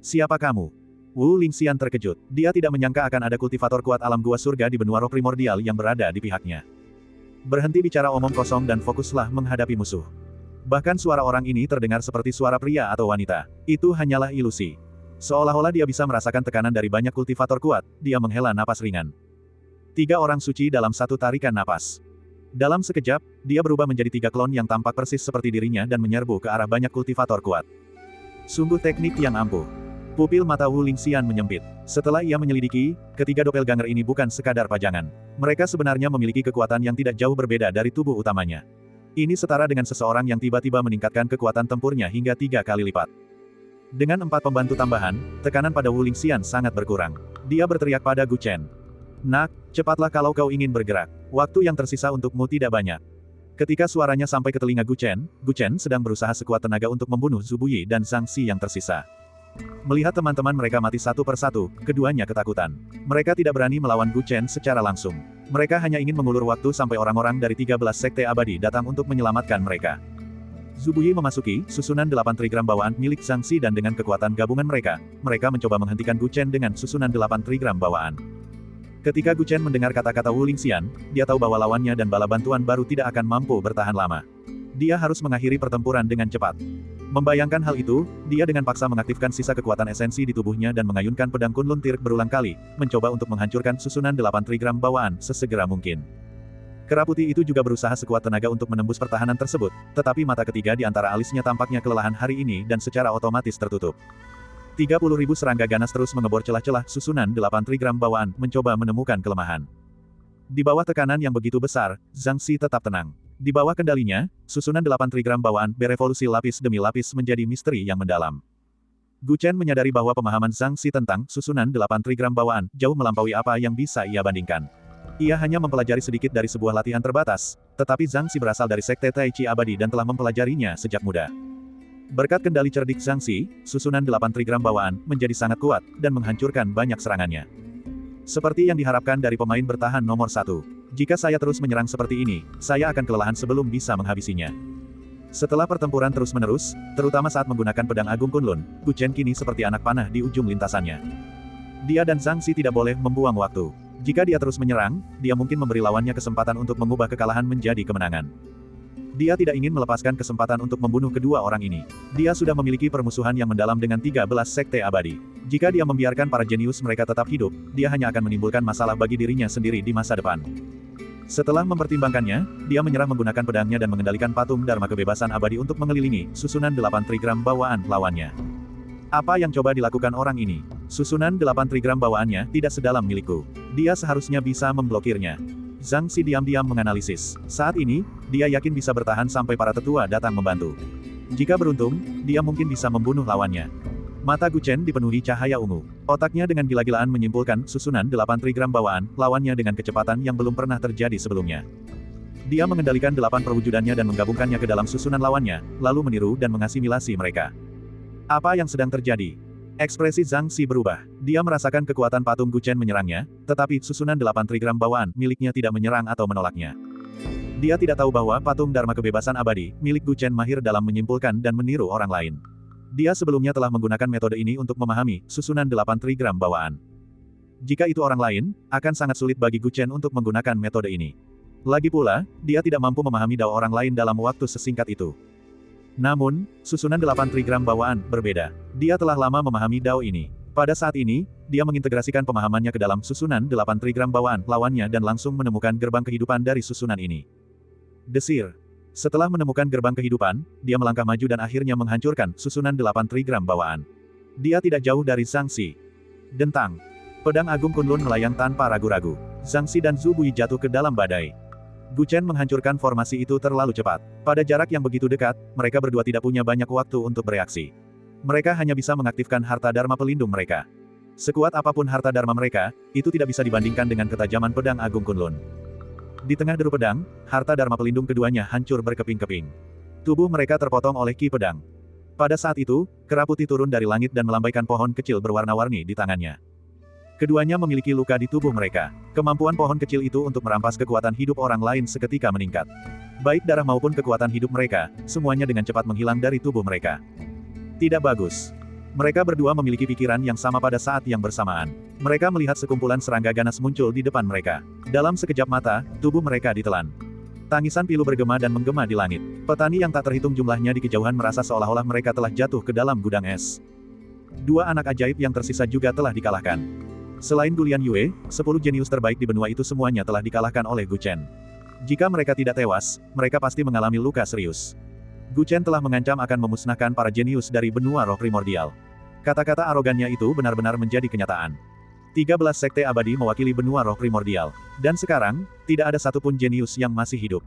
Speaker 1: Siapa kamu? Wu Lingxian terkejut. Dia tidak menyangka akan ada kultivator kuat alam gua surga di benua roh primordial yang berada di pihaknya. Berhenti bicara omong kosong dan fokuslah menghadapi musuh. Bahkan suara orang ini terdengar seperti suara pria atau wanita. Itu hanyalah ilusi. Seolah-olah dia bisa merasakan tekanan dari banyak kultivator kuat, dia menghela napas ringan. 3 orang suci dalam satu tarikan napas. Dalam sekejap, dia berubah menjadi 3 klon yang tampak persis seperti dirinya dan menyerbu ke arah banyak kultivator kuat. Sungguh teknik yang ampuh. Pupil mata Wu Lingxian menyempit. Setelah ia menyelidiki, ketiga doppelganger ini bukan sekadar pajangan. Mereka sebenarnya memiliki kekuatan yang tidak jauh berbeda dari tubuh utamanya. Ini setara dengan seseorang yang tiba-tiba meningkatkan kekuatan tempurnya hingga 3 kali lipat. Dengan 4 pembantu tambahan, tekanan pada Wu Lingxian sangat berkurang. Dia berteriak pada Gu Chen. Nak, cepatlah kalau kau ingin bergerak. Waktu yang tersisa untukmu tidak banyak. Ketika suaranya sampai ke telinga Gu Chen sedang berusaha sekuat tenaga untuk membunuh Zhu Buyi dan Zhang Xi yang tersisa. Melihat teman-teman mereka mati satu persatu, keduanya ketakutan. Mereka tidak berani melawan Gu Chen secara langsung. Mereka hanya ingin mengulur waktu sampai orang-orang dari 13 sekte abadi datang untuk menyelamatkan mereka. Zhu Buyi memasuki susunan 8 trigram bawaan milik Zhang Xi dan dengan kekuatan gabungan mereka mencoba menghentikan Gu Chen dengan susunan 8 trigram bawaan. Ketika Gu Chen mendengar kata-kata Wu Lingxian, dia tahu bahwa lawannya dan bala bantuan baru tidak akan mampu bertahan lama. Dia harus mengakhiri pertempuran dengan cepat. Membayangkan hal itu, dia dengan paksa mengaktifkan sisa kekuatan esensi di tubuhnya dan mengayunkan pedang Kunlun Tir berulang kali, mencoba untuk menghancurkan susunan 8 trigram bawaan sesegera mungkin. Kera putih itu juga berusaha sekuat tenaga untuk menembus pertahanan tersebut, tetapi mata ketiga di antara alisnya tampaknya kelelahan hari ini dan secara otomatis tertutup. 30.000 serangga ganas terus mengebor celah-celah susunan 8 trigram bawaan, mencoba menemukan kelemahan. Di bawah tekanan yang begitu besar, Zhang Xi tetap tenang. Di bawah kendalinya, susunan 8 trigram bawaan berevolusi lapis demi lapis menjadi misteri yang mendalam. Gu Chen menyadari bahwa pemahaman Zhang Xi tentang susunan 8 trigram bawaan jauh melampaui apa yang bisa ia bandingkan. Ia hanya mempelajari sedikit dari sebuah latihan terbatas, tetapi Zhang Xi berasal dari sekte Tai Chi abadi dan telah mempelajarinya sejak muda. Berkat kendali cerdik Zhang Xi, susunan 8 trigram bawaan menjadi sangat kuat dan menghancurkan banyak serangannya. Seperti yang diharapkan dari pemain bertahan nomor 1. Jika saya terus menyerang seperti ini, saya akan kelelahan sebelum bisa menghabisinya. Setelah pertempuran terus-menerus, terutama saat menggunakan pedang agung Kunlun, Gu Chen kini seperti anak panah di ujung lintasannya. Dia dan Zhang Xi tidak boleh membuang waktu. Jika dia terus menyerang, dia mungkin memberi lawannya kesempatan untuk mengubah kekalahan menjadi kemenangan. Dia tidak ingin melepaskan kesempatan untuk membunuh kedua orang ini. Dia sudah memiliki permusuhan yang mendalam dengan 13 sekte abadi. Jika dia membiarkan para jenius mereka tetap hidup, dia hanya akan menimbulkan masalah bagi dirinya sendiri di masa depan. Setelah mempertimbangkannya, dia menyerah menggunakan pedangnya dan mengendalikan patung Dharma kebebasan abadi untuk mengelilingi susunan 8 trigram bawaan lawannya. Apa yang coba dilakukan orang ini? Susunan 8 trigram bawaannya tidak sedalam milikku. Dia seharusnya bisa memblokirnya. Zhang Xi diam-diam menganalisis. Saat ini, dia yakin bisa bertahan sampai para tetua datang membantu. Jika beruntung, dia mungkin bisa membunuh lawannya. Mata Gu Chen dipenuhi cahaya ungu. Otaknya dengan gila-gilaan menyimpulkan susunan 8 trigram bawaan lawannya dengan kecepatan yang belum pernah terjadi sebelumnya. Dia mengendalikan 8 perwujudannya dan menggabungkannya ke dalam susunan lawannya, lalu meniru dan mengasimilasi mereka. Apa yang sedang terjadi? Ekspresi Zhang Xi berubah. Dia merasakan kekuatan patung Gu Chen menyerangnya, tetapi susunan 8 trigram bawaan miliknya tidak menyerang atau menolaknya. Dia tidak tahu bahwa patung Dharma kebebasan abadi milik Gu Chen mahir dalam menyimpulkan dan meniru orang lain. Dia sebelumnya telah menggunakan metode ini untuk memahami susunan 8 trigram bawaan. Jika itu orang lain, akan sangat sulit bagi Gu Chen untuk menggunakan metode ini. Lagi pula, dia tidak mampu memahami dao orang lain dalam waktu sesingkat itu. Namun, susunan 8 trigram bawaan berbeda. Dia telah lama memahami dao ini. Pada saat ini, dia mengintegrasikan pemahamannya ke dalam susunan 8 trigram bawaan lawannya dan langsung menemukan gerbang kehidupan dari susunan ini. Desir. Setelah menemukan gerbang kehidupan, dia melangkah maju dan akhirnya menghancurkan susunan 8 trigram bawaan. Dia tidak jauh dari Zhang Xi. Dentang. Pedang Agung Kunlun melayang tanpa ragu-ragu. Zhang Xi dan Zhu Bui jatuh ke dalam badai. Gu Chen menghancurkan formasi itu terlalu cepat. Pada jarak yang begitu dekat, mereka berdua tidak punya banyak waktu untuk bereaksi. Mereka hanya bisa mengaktifkan harta dharma pelindung mereka. Sekuat apapun harta dharma mereka, itu tidak bisa dibandingkan dengan ketajaman pedang Agung Kunlun. Di tengah deru pedang, harta dharma pelindung keduanya hancur berkeping-keping. Tubuh mereka terpotong oleh ki pedang. Pada saat itu, kera putih turun dari langit dan melambaikan pohon kecil berwarna-warni di tangannya. Keduanya memiliki luka di tubuh mereka. Kemampuan pohon kecil itu untuk merampas kekuatan hidup orang lain seketika meningkat. Baik darah maupun kekuatan hidup mereka, semuanya dengan cepat menghilang dari tubuh mereka. Tidak bagus. Mereka berdua memiliki pikiran yang sama pada saat yang bersamaan. Mereka melihat sekumpulan serangga ganas muncul di depan mereka. Dalam sekejap mata, tubuh mereka ditelan. Tangisan pilu bergema dan menggema di langit. Petani yang tak terhitung jumlahnya di kejauhan merasa seolah-olah mereka telah jatuh ke dalam gudang es. Dua anak ajaib yang tersisa juga telah dikalahkan. Selain Gulian Yue, 10 jenius terbaik di benua itu semuanya telah dikalahkan oleh Gu Chen. Jika mereka tidak tewas, mereka pasti mengalami luka serius. Gu Chen telah mengancam akan memusnahkan para jenius dari benua roh primordial. Kata-kata arogannya itu benar-benar menjadi kenyataan. 13 sekte abadi mewakili benua roh primordial. Dan sekarang, tidak ada satupun jenius yang masih hidup.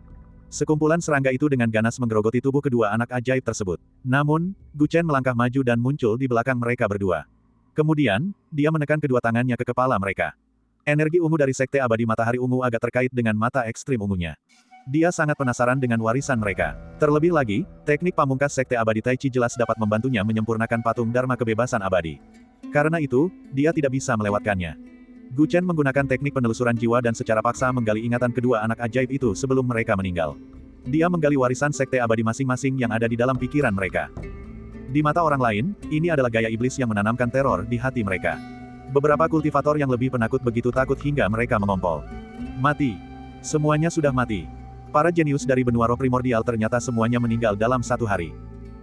Speaker 1: Sekumpulan serangga itu dengan ganas menggerogoti tubuh kedua anak ajaib tersebut. Namun, Gu Chen melangkah maju dan muncul di belakang mereka berdua. Kemudian, dia menekan kedua tangannya ke kepala mereka. Energi ungu dari Sekte Abadi Matahari Ungu agak terkait dengan mata ekstrim ungunya. Dia sangat penasaran dengan warisan mereka. Terlebih lagi, teknik pamungkas Sekte Abadi Tai Chi jelas dapat membantunya menyempurnakan patung Dharma Kebebasan Abadi. Karena itu, dia tidak bisa melewatkannya. Gu Chen menggunakan teknik penelusuran jiwa dan secara paksa menggali ingatan kedua anak ajaib itu sebelum mereka meninggal. Dia menggali warisan Sekte Abadi masing-masing yang ada di dalam pikiran mereka. Di mata orang lain, ini adalah gaya iblis yang menanamkan teror di hati mereka. Beberapa kultivator yang lebih penakut begitu takut hingga mereka mengompol. Mati. Semuanya sudah mati. Para jenius dari benua roh primordial ternyata semuanya meninggal dalam satu hari.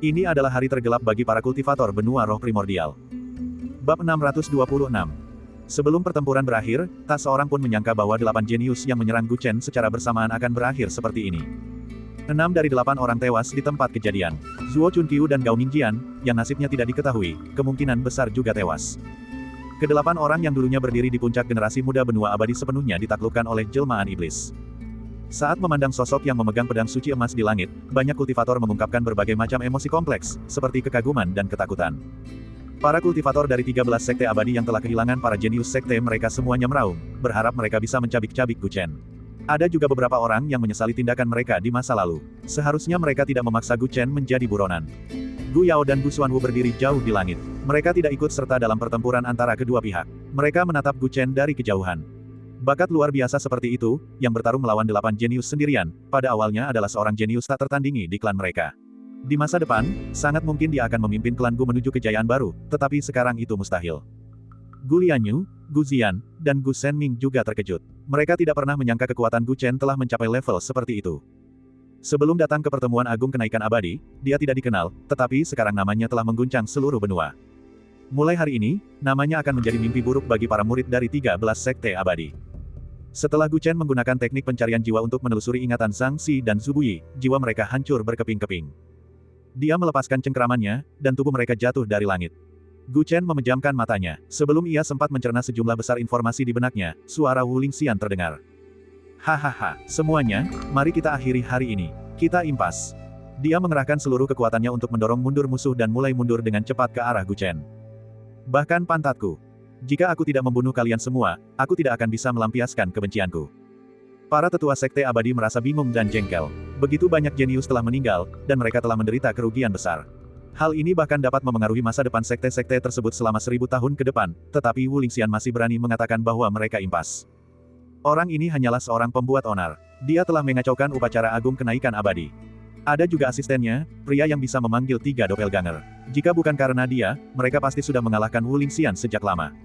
Speaker 1: Ini adalah hari tergelap bagi para kultivator benua roh primordial. Bab 626. Sebelum pertempuran berakhir, tak seorang pun menyangka bahwa 8 jenius yang menyerang Gu Chen secara bersamaan akan berakhir seperti ini. 6 dari 8 orang tewas di tempat kejadian. Zuo Chunqiu dan Gao Ningjian, yang nasibnya tidak diketahui, kemungkinan besar juga tewas. Kedelapan orang yang dulunya berdiri di puncak generasi muda benua abadi sepenuhnya ditaklukkan oleh jelmaan iblis. Saat memandang sosok yang memegang pedang suci emas di langit, banyak kultivator mengungkapkan berbagai macam emosi kompleks, seperti kekaguman dan ketakutan. Para kultivator dari 13 sekte abadi yang telah kehilangan para jenius sekte mereka semuanya meraung, berharap mereka bisa mencabik-cabik Gu Chen. Ada juga beberapa orang yang menyesali tindakan mereka di masa lalu. Seharusnya mereka tidak memaksa Gu Chen menjadi buronan. Gu Yao dan Gu Xuanwu berdiri jauh di langit. Mereka tidak ikut serta dalam pertempuran antara kedua pihak. Mereka menatap Gu Chen dari kejauhan. Bakat luar biasa seperti itu, yang bertarung melawan 8 jenius sendirian, pada awalnya adalah seorang jenius tak tertandingi di klan mereka. Di masa depan, sangat mungkin dia akan memimpin klan Gu menuju kejayaan baru, tetapi sekarang itu mustahil. Gu Lianyu, Gu Ziyan, dan Gu Shenming juga terkejut. Mereka tidak pernah menyangka kekuatan Gu Chen telah mencapai level seperti itu. Sebelum datang ke pertemuan agung kenaikan abadi, dia tidak dikenal, tetapi sekarang namanya telah mengguncang seluruh benua. Mulai hari ini, namanya akan menjadi mimpi buruk bagi para murid dari 13 sekte abadi. Setelah Gu Chen menggunakan teknik pencarian jiwa untuk menelusuri ingatan Zhang Xi dan Zhu Bui, jiwa mereka hancur berkeping-keping. Dia melepaskan cengkramannya, dan tubuh mereka jatuh dari langit. Gu Chen memejamkan matanya. Sebelum ia sempat mencerna sejumlah besar informasi di benaknya, suara Wu Lingxian terdengar. Hahaha, semuanya, mari kita akhiri hari ini. Kita impas. Dia mengerahkan seluruh kekuatannya untuk mendorong mundur musuh dan mulai mundur dengan cepat ke arah Gu Chen. Bahkan pantatku. Jika aku tidak membunuh kalian semua, aku tidak akan bisa melampiaskan kebencianku. Para tetua sekte abadi merasa bingung dan jengkel. Begitu banyak jenius telah meninggal, dan mereka telah menderita kerugian besar. Hal ini bahkan dapat memengaruhi masa depan sekte-sekte tersebut selama 1000 tahun ke depan, tetapi Wu Lingxian masih berani mengatakan bahwa mereka impas. Orang ini hanyalah seorang pembuat onar. Dia telah mengacaukan upacara agung kenaikan abadi. Ada juga asistennya, pria yang bisa memanggil 3 doppelganger. Jika bukan karena dia, mereka pasti sudah mengalahkan Wu Lingxian sejak lama.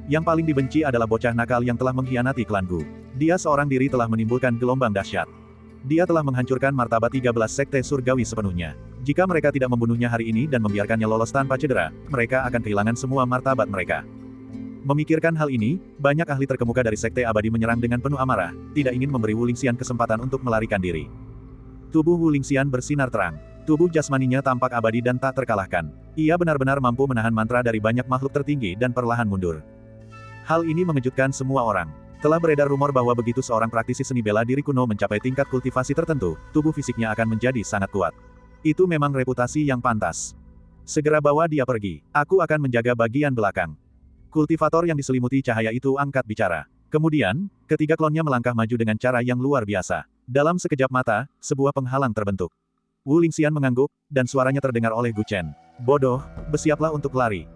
Speaker 1: Yang paling dibenci adalah bocah nakal yang telah mengkhianati klan Gu. Dia seorang diri telah menimbulkan gelombang dahsyat. Dia telah menghancurkan martabat 13 sekte surgawi sepenuhnya. Jika mereka tidak membunuhnya hari ini dan membiarkannya lolos tanpa cedera, mereka akan kehilangan semua martabat mereka. Memikirkan hal ini, banyak ahli terkemuka dari sekte abadi menyerang dengan penuh amarah, tidak ingin memberi Wu Lingxian kesempatan untuk melarikan diri. Tubuh Wu Lingxian bersinar terang. Tubuh jasmaninya tampak abadi dan tak terkalahkan. Ia benar-benar mampu menahan mantra dari banyak makhluk tertinggi dan perlahan mundur. Hal ini mengejutkan semua orang. Telah beredar rumor bahwa begitu seorang praktisi seni bela diri kuno mencapai tingkat kultivasi tertentu, tubuh fisiknya akan menjadi sangat kuat. Itu memang reputasi yang pantas. Segera bawa dia pergi. Aku akan menjaga bagian belakang. Kultivator yang diselimuti cahaya itu angkat bicara. Kemudian, ketiga klonnya melangkah maju dengan cara yang luar biasa. Dalam sekejap mata, sebuah penghalang terbentuk. Wu Lingxian mengangguk, dan suaranya terdengar oleh Gu Chen. Bodoh, bersiaplah untuk lari.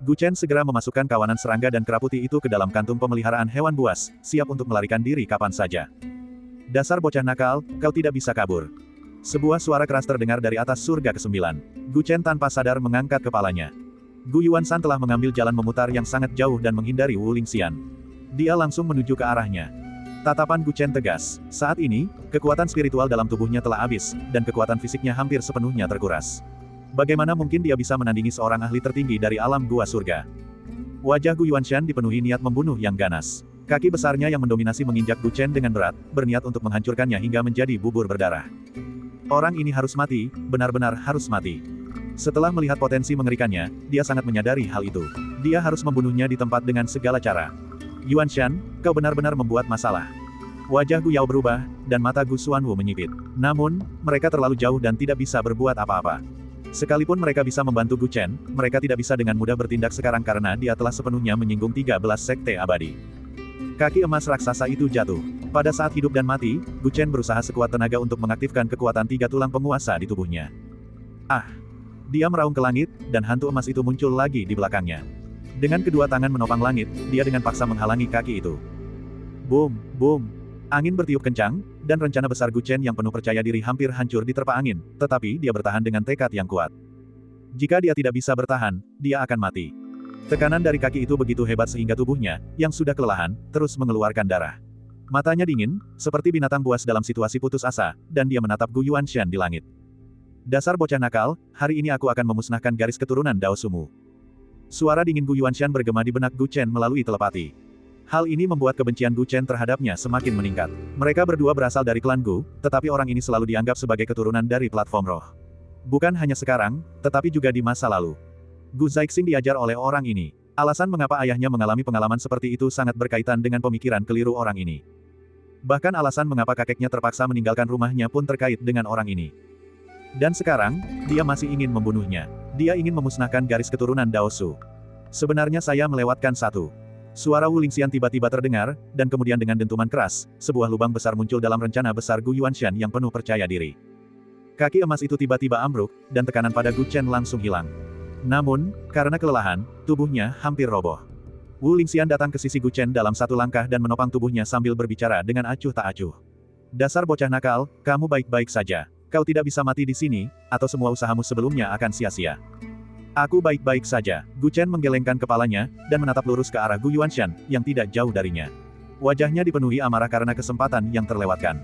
Speaker 1: Gu Chen segera memasukkan kawanan serangga dan kera putih itu ke dalam kantung pemeliharaan hewan buas, siap untuk melarikan diri kapan saja. Dasar bocah nakal, kau tidak bisa kabur. Sebuah suara keras terdengar dari atas surga ke-9. Gu Chen tanpa sadar mengangkat kepalanya. Gu Yuanshan telah mengambil jalan memutar yang sangat jauh dan menghindari Wu Lingxian. Dia langsung menuju ke arahnya. Tatapan Gu Chen tegas. Saat ini, kekuatan spiritual dalam tubuhnya telah habis, dan kekuatan fisiknya hampir sepenuhnya terkuras. Bagaimana mungkin dia bisa menandingi seorang ahli tertinggi dari alam gua surga? Wajah Gu Yuanshan dipenuhi niat membunuh yang ganas. Kaki besarnya yang mendominasi menginjak Gu Chen dengan berat, berniat untuk menghancurkannya hingga menjadi bubur berdarah. Orang ini harus mati, benar-benar harus mati. Setelah melihat potensi mengerikannya, dia sangat menyadari hal itu. Dia harus membunuhnya di tempat dengan segala cara. Yuanshan, kau benar-benar membuat masalah. Wajah Gu Yao berubah, dan mata Gu Xuanwu menyipit. Namun, mereka terlalu jauh dan tidak bisa berbuat apa-apa. Sekalipun mereka bisa membantu Gu Chen, mereka tidak bisa dengan mudah bertindak sekarang karena dia telah sepenuhnya menyinggung 13 sekte abadi. Kaki emas raksasa itu jatuh. Pada saat hidup dan mati, Gu Chen berusaha sekuat tenaga untuk mengaktifkan kekuatan 3 tulang penguasa di tubuhnya. Ah! Dia meraung ke langit, dan hantu emas itu muncul lagi di belakangnya. Dengan kedua tangan menopang langit, dia dengan paksa menghalangi kaki itu. Boom! Boom! Angin bertiup kencang, dan rencana besar Gu Chen yang penuh percaya diri hampir hancur diterpa angin, tetapi dia bertahan dengan tekad yang kuat. Jika dia tidak bisa bertahan, dia akan mati. Tekanan dari kaki itu begitu hebat sehingga tubuhnya, yang sudah kelelahan, terus mengeluarkan darah. Matanya dingin, seperti binatang buas dalam situasi putus asa, dan dia menatap Gu Yuanshan di langit. Dasar bocah nakal, hari ini aku akan memusnahkan garis keturunan Dao Sumu. Suara dingin Gu Yuanshan bergema di benak Gu Chen melalui telepati. Hal ini membuat kebencian Gu Chen terhadapnya semakin meningkat. Mereka berdua berasal dari klan Gu, tetapi orang ini selalu dianggap sebagai keturunan dari platform roh. Bukan hanya sekarang, tetapi juga di masa lalu. Gu Zixing diajar oleh orang ini. Alasan mengapa ayahnya mengalami pengalaman seperti itu sangat berkaitan dengan pemikiran keliru orang ini. Bahkan alasan mengapa kakeknya terpaksa meninggalkan rumahnya pun terkait dengan orang ini. Dan sekarang, dia masih ingin membunuhnya. Dia ingin memusnahkan garis keturunan Dao Su. Sebenarnya saya melewatkan satu. Suara Wu Lingxian tiba-tiba terdengar, dan kemudian dengan dentuman keras, sebuah lubang besar muncul dalam rencana besar Gu Yuanshan yang penuh percaya diri. Kaki emas itu tiba-tiba ambruk, dan tekanan pada Gu Chen langsung hilang. Namun, karena kelelahan, tubuhnya hampir roboh. Wu Lingxian datang ke sisi Gu Chen dalam satu langkah dan menopang tubuhnya sambil berbicara dengan acuh tak acuh. Dasar bocah nakal, kamu baik-baik saja. Kau tidak bisa mati di sini, atau semua usahamu sebelumnya akan sia-sia. Aku baik-baik saja. Gu Chen menggelengkan kepalanya, dan menatap lurus ke arah Gu Yuanshan, yang tidak jauh darinya. Wajahnya dipenuhi amarah karena kesempatan yang terlewatkan.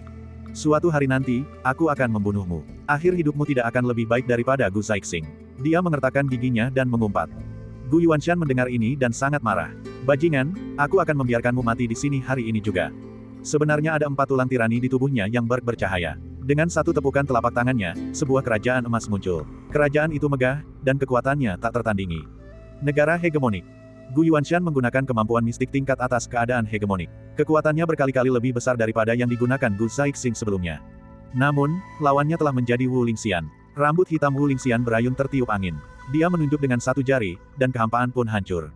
Speaker 1: Suatu hari nanti, aku akan membunuhmu. Akhir hidupmu tidak akan lebih baik daripada Gu Zixing. Dia mengertakkan giginya dan mengumpat. Gu Yuanshan mendengar ini dan sangat marah. Bajingan, aku akan membiarkanmu mati di sini hari ini juga. Sebenarnya ada 4 tulang tirani di tubuhnya yang bercahaya. Dengan satu tepukan telapak tangannya, sebuah kerajaan emas muncul. Kerajaan itu megah, dan kekuatannya tak tertandingi. Negara hegemonik. Gu Yuanshan menggunakan kemampuan mistik tingkat atas keadaan hegemonik. Kekuatannya berkali-kali lebih besar daripada yang digunakan Gu Zixing sebelumnya. Namun, lawannya telah menjadi Wu Lingxian. Rambut hitam Wu Lingxian berayun tertiup angin. Dia menunjuk dengan satu jari, dan kehampaan pun hancur.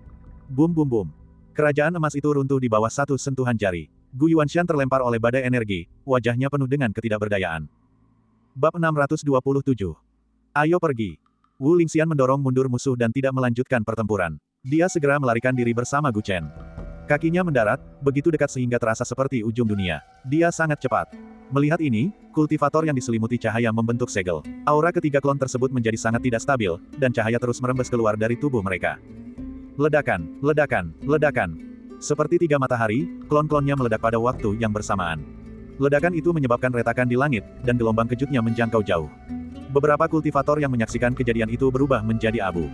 Speaker 1: Bum bum bum. Kerajaan emas itu runtuh di bawah satu sentuhan jari. Gu Yuanshan terlempar oleh badai energi, wajahnya penuh dengan ketidakberdayaan. Bab 627. Ayo pergi. Wu Lingxian mendorong mundur musuh dan tidak melanjutkan pertempuran. Dia segera melarikan diri bersama Gu Chen. Kakinya mendarat, begitu dekat sehingga terasa seperti ujung dunia. Dia sangat cepat. Melihat ini, kultivator yang diselimuti cahaya membentuk segel. Aura ketiga klon tersebut menjadi sangat tidak stabil, dan cahaya terus merembes keluar dari tubuh mereka. Ledakan, ledakan, ledakan. Seperti tiga matahari, klon-klonnya meledak pada waktu yang bersamaan. Ledakan itu menyebabkan retakan di langit, dan gelombang kejutnya menjangkau jauh. Beberapa kultivator yang menyaksikan kejadian itu berubah menjadi abu.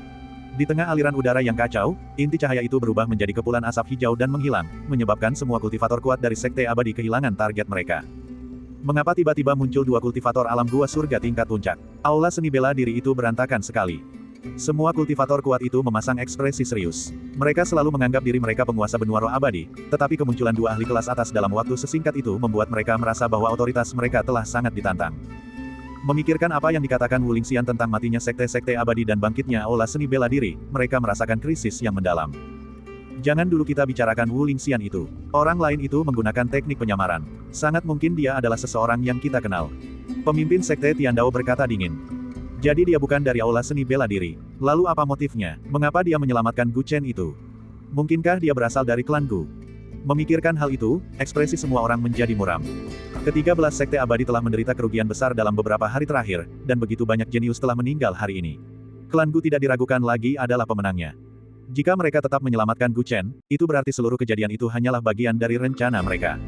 Speaker 1: Di tengah aliran udara yang kacau, inti cahaya itu berubah menjadi kepulan asap hijau dan menghilang, menyebabkan semua kultivator kuat dari Sekte Abadi kehilangan target mereka. Mengapa tiba-tiba muncul dua kultivator alam gua surga tingkat puncak? Aula seni bela diri itu berantakan sekali. Semua kultivator kuat itu memasang ekspresi serius. Mereka selalu menganggap diri mereka penguasa benua roh abadi, tetapi kemunculan dua ahli kelas atas dalam waktu sesingkat itu membuat mereka merasa bahwa otoritas mereka telah sangat ditantang. Memikirkan apa yang dikatakan Wu Lingxian tentang matinya sekte-sekte abadi dan bangkitnya aula seni bela diri, mereka merasakan krisis yang mendalam. Jangan dulu kita bicarakan Wu Lingxian itu. Orang lain itu menggunakan teknik penyamaran. Sangat mungkin dia adalah seseorang yang kita kenal. Pemimpin sekte Tiandao berkata dingin. Jadi dia bukan dari aula seni bela diri. Lalu apa motifnya? Mengapa dia menyelamatkan Gu Chen itu? Mungkinkah dia berasal dari klan Gu? Memikirkan hal itu, ekspresi semua orang menjadi muram. Ke-13 sekte abadi telah menderita kerugian besar dalam beberapa hari terakhir, dan begitu banyak jenius telah meninggal hari ini. Klan Gu tidak diragukan lagi adalah pemenangnya. Jika mereka tetap menyelamatkan Gu Chen, itu berarti seluruh kejadian itu hanyalah bagian dari rencana mereka.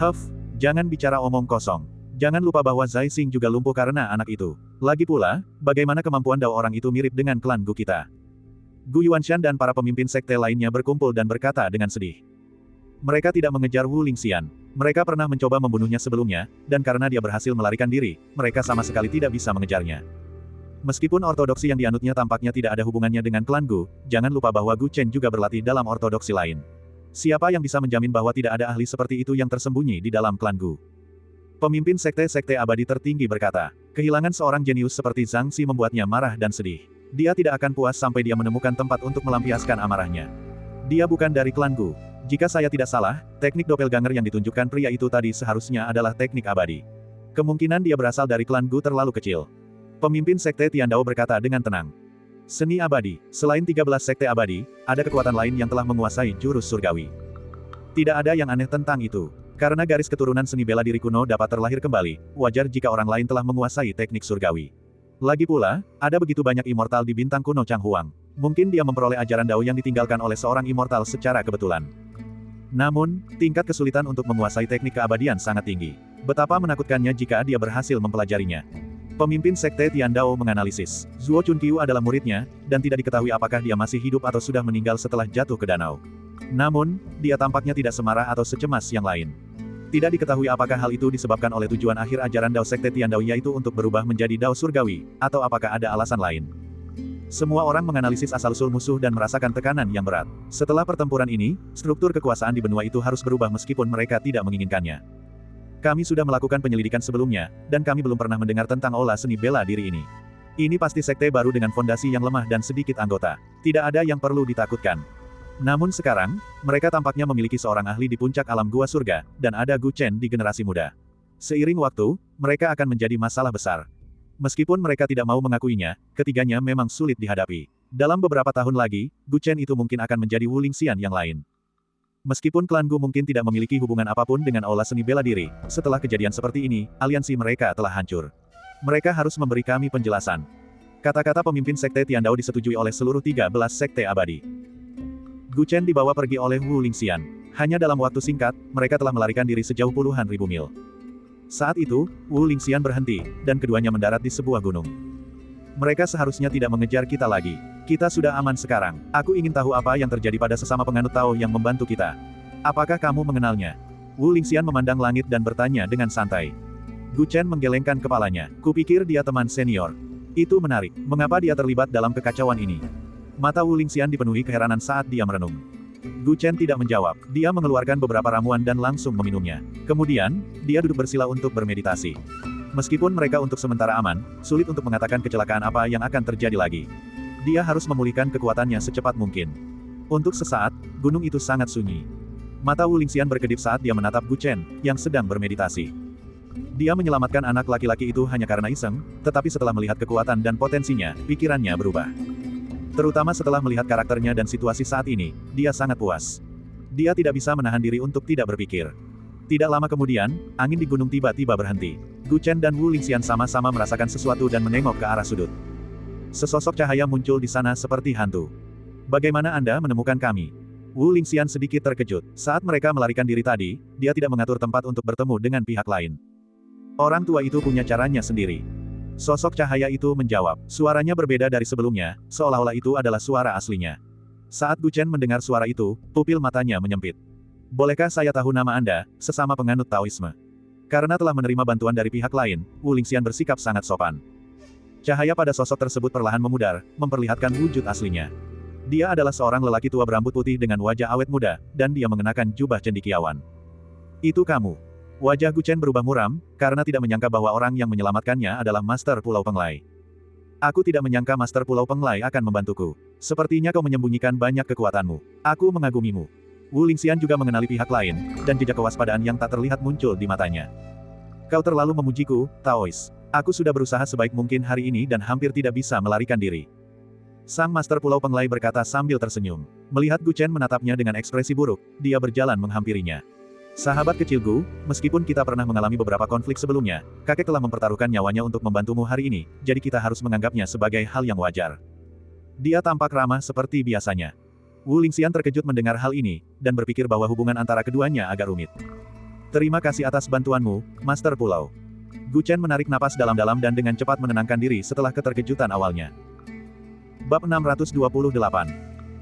Speaker 1: Huff, jangan bicara omong kosong. Jangan lupa bahwa Zai Xing juga lumpuh karena anak itu. Lagi pula, bagaimana kemampuan Dao orang itu mirip dengan klan Gu kita. Gu Yuanshan dan para pemimpin sekte lainnya berkumpul dan berkata dengan sedih. Mereka tidak mengejar Wu Lingxian. Mereka pernah mencoba membunuhnya sebelumnya, dan karena dia berhasil melarikan diri, mereka sama sekali tidak bisa mengejarnya. Meskipun ortodoksi yang dianutnya tampaknya tidak ada hubungannya dengan klan Gu, jangan lupa bahwa Gu Chen juga berlatih dalam ortodoksi lain. Siapa yang bisa menjamin bahwa tidak ada ahli seperti itu yang tersembunyi di dalam klan Gu? Pemimpin sekte-sekte abadi tertinggi berkata, kehilangan seorang jenius seperti Zhang Xi membuatnya marah dan sedih. Dia tidak akan puas sampai dia menemukan tempat untuk melampiaskan amarahnya. Dia bukan dari klan Gu. Jika saya tidak salah, teknik doppelganger yang ditunjukkan pria itu tadi seharusnya adalah teknik abadi. Kemungkinan dia berasal dari klan Gu terlalu kecil. Pemimpin sekte Tiandao berkata dengan tenang. Seni abadi, selain 13 sekte abadi, ada kekuatan lain yang telah menguasai jurus surgawi. Tidak ada yang aneh tentang itu. Karena garis keturunan seni bela diri kuno dapat terlahir kembali, wajar jika orang lain telah menguasai teknik surgawi. Lagi pula, ada begitu banyak immortal di bintang kuno Chang Huang. Mungkin dia memperoleh ajaran Dao yang ditinggalkan oleh seorang immortal secara kebetulan. Namun, tingkat kesulitan untuk menguasai teknik keabadian sangat tinggi. Betapa menakutkannya jika dia berhasil mempelajarinya. Pemimpin sekte Tiandao menganalisis. Zuo Chunqiu adalah muridnya, dan tidak diketahui apakah dia masih hidup atau sudah meninggal setelah jatuh ke danau. Namun, dia tampaknya tidak semarah atau secemas yang lain. Tidak diketahui apakah hal itu disebabkan oleh tujuan akhir ajaran Dao sekte Tiandao yaitu untuk berubah menjadi Dao surgawi, atau apakah ada alasan lain. Semua orang menganalisis asal-usul musuh dan merasakan tekanan yang berat. Setelah pertempuran ini, struktur kekuasaan di benua itu harus berubah meskipun mereka tidak menginginkannya. Kami sudah melakukan penyelidikan sebelumnya, dan kami belum pernah mendengar tentang aula seni bela diri ini. Ini pasti sekte baru dengan fondasi yang lemah dan sedikit anggota. Tidak ada yang perlu ditakutkan. Namun sekarang, mereka tampaknya memiliki seorang ahli di puncak alam gua surga, dan ada Gu Chen di generasi muda. Seiring waktu, mereka akan menjadi masalah besar. Meskipun mereka tidak mau mengakuinya, ketiganya memang sulit dihadapi. Dalam beberapa tahun lagi, Gu Chen itu mungkin akan menjadi Wu Lingxian yang lain. Meskipun klan Gu mungkin tidak memiliki hubungan apapun dengan aula seni bela diri, setelah kejadian seperti ini, aliansi mereka telah hancur. Mereka harus memberi kami penjelasan. Kata-kata pemimpin sekte Tiandao disetujui oleh seluruh 13 sekte abadi. Gu Chen dibawa pergi oleh Wu Lingxian. Hanya dalam waktu singkat, mereka telah melarikan diri sejauh puluhan ribu mil. Saat itu, Wu Lingxian berhenti, dan keduanya mendarat di sebuah gunung. Mereka seharusnya tidak mengejar kita lagi. Kita sudah aman sekarang. Aku ingin tahu apa yang terjadi pada sesama penganut Tao yang membantu kita. Apakah kamu mengenalnya? Wu Lingxian memandang langit dan bertanya dengan santai. Gu Chen menggelengkan kepalanya. Kupikir dia teman senior. Itu menarik. Mengapa dia terlibat dalam kekacauan ini? Mata Wu Lingxian dipenuhi keheranan saat dia merenung. Gu Chen tidak menjawab. Dia mengeluarkan beberapa ramuan dan langsung meminumnya. Kemudian, dia duduk bersila untuk bermeditasi. Meskipun mereka untuk sementara aman, sulit untuk mengatakan kecelakaan apa yang akan terjadi lagi. Dia harus memulihkan kekuatannya secepat mungkin. Untuk sesaat, gunung itu sangat sunyi. Mata Wu Lingxian berkedip saat dia menatap Gu Chen, yang sedang bermeditasi. Dia menyelamatkan anak laki-laki itu hanya karena iseng, tetapi setelah melihat kekuatan dan potensinya, pikirannya berubah. Terutama setelah melihat karakternya dan situasi saat ini, dia sangat puas. Dia tidak bisa menahan diri untuk tidak berpikir. Tidak lama kemudian, angin di gunung tiba-tiba berhenti. Gu Chen dan Wu Lingxian sama-sama merasakan sesuatu dan menengok ke arah sudut. Sesosok cahaya muncul di sana seperti hantu. Bagaimana Anda menemukan kami? Wu Lingxian sedikit terkejut. Saat mereka melarikan diri tadi, dia tidak mengatur tempat untuk bertemu dengan pihak lain. Orang tua itu punya caranya sendiri. Sosok cahaya itu menjawab. Suaranya berbeda dari sebelumnya, seolah-olah itu adalah suara aslinya. Saat Gu Chen mendengar suara itu, pupil matanya menyempit. Bolehkah saya tahu nama Anda, sesama penganut Taoisme? Karena telah menerima bantuan dari pihak lain, Wu Lingxian bersikap sangat sopan. Cahaya pada sosok tersebut perlahan memudar, memperlihatkan wujud aslinya. Dia adalah seorang lelaki tua berambut putih dengan wajah awet muda, dan dia mengenakan jubah cendekiawan. Itu kamu. Wajah Gu Chen berubah muram, karena tidak menyangka bahwa orang yang menyelamatkannya adalah Master Pulau Penglai. Aku tidak menyangka Master Pulau Penglai akan membantuku. Sepertinya kau menyembunyikan banyak kekuatanmu. Aku mengagumimu. Wu Lingxian juga mengenali pihak lain, dan jejak kewaspadaan yang tak terlihat muncul di matanya. Kau terlalu memujiku, Taois. Aku sudah berusaha sebaik mungkin hari ini dan hampir tidak bisa melarikan diri. Sang Master Pulau Penglai berkata sambil tersenyum. Melihat Gu Chen menatapnya dengan ekspresi buruk, dia berjalan menghampirinya. Sahabat kecil Gu, meskipun kita pernah mengalami beberapa konflik sebelumnya, kakek telah mempertaruhkan nyawanya untuk membantumu hari ini, jadi kita harus menganggapnya sebagai hal yang wajar. Dia tampak ramah seperti biasanya. Wu Lingxian terkejut mendengar hal ini, dan berpikir bahwa hubungan antara keduanya agak rumit. Terima kasih atas bantuanmu, Master Pulau. Gu Chen menarik napas dalam-dalam dan dengan cepat menenangkan diri setelah keterkejutan awalnya. Bab 628.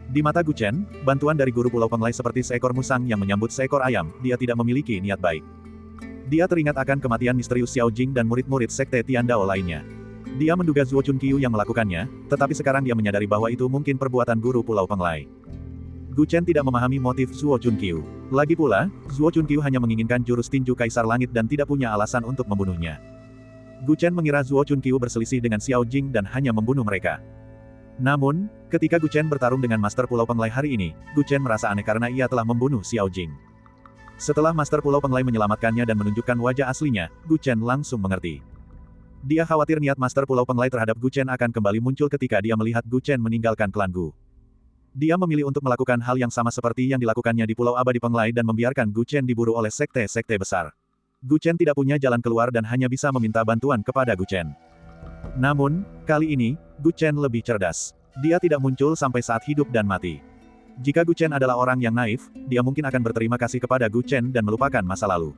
Speaker 1: Di mata Gu Chen, bantuan dari guru Pulau Penglai seperti seekor musang yang menyambut seekor ayam, dia tidak memiliki niat baik. Dia teringat akan kematian misterius Xiao Jing dan murid-murid sekte Tian Dao lainnya. Dia menduga Zuo Chunqiu yang melakukannya, tetapi sekarang dia menyadari bahwa itu mungkin perbuatan guru Pulau Penglai. Gu Chen tidak memahami motif Zuo Chunqiu. Lagi pula, Zuo Chunqiu hanya menginginkan jurus tinju Kaisar Langit dan tidak punya alasan untuk membunuhnya. Gu Chen mengira Zuo Chunqiu berselisih dengan Xiao Jing dan hanya membunuh mereka. Namun, ketika Gu Chen bertarung dengan Master Pulau Penglai hari ini, Gu Chen merasa aneh karena ia telah membunuh Xiao Jing. Setelah Master Pulau Penglai menyelamatkannya dan menunjukkan wajah aslinya, Gu Chen langsung mengerti. Dia khawatir niat Master Pulau Penglai terhadap Gu Chen akan kembali muncul ketika dia melihat Gu Chen meninggalkan klan Gu. Dia memilih untuk melakukan hal yang sama seperti yang dilakukannya di Pulau Abadi Penglai dan membiarkan Gu Chen diburu oleh sekte-sekte besar. Gu Chen tidak punya jalan keluar dan hanya bisa meminta bantuan kepada Gu Chen. Namun, kali ini, Gu Chen lebih cerdas. Dia tidak muncul sampai saat hidup dan mati. Jika Gu Chen adalah orang yang naif, dia mungkin akan berterima kasih kepada Gu Chen dan melupakan masa lalu.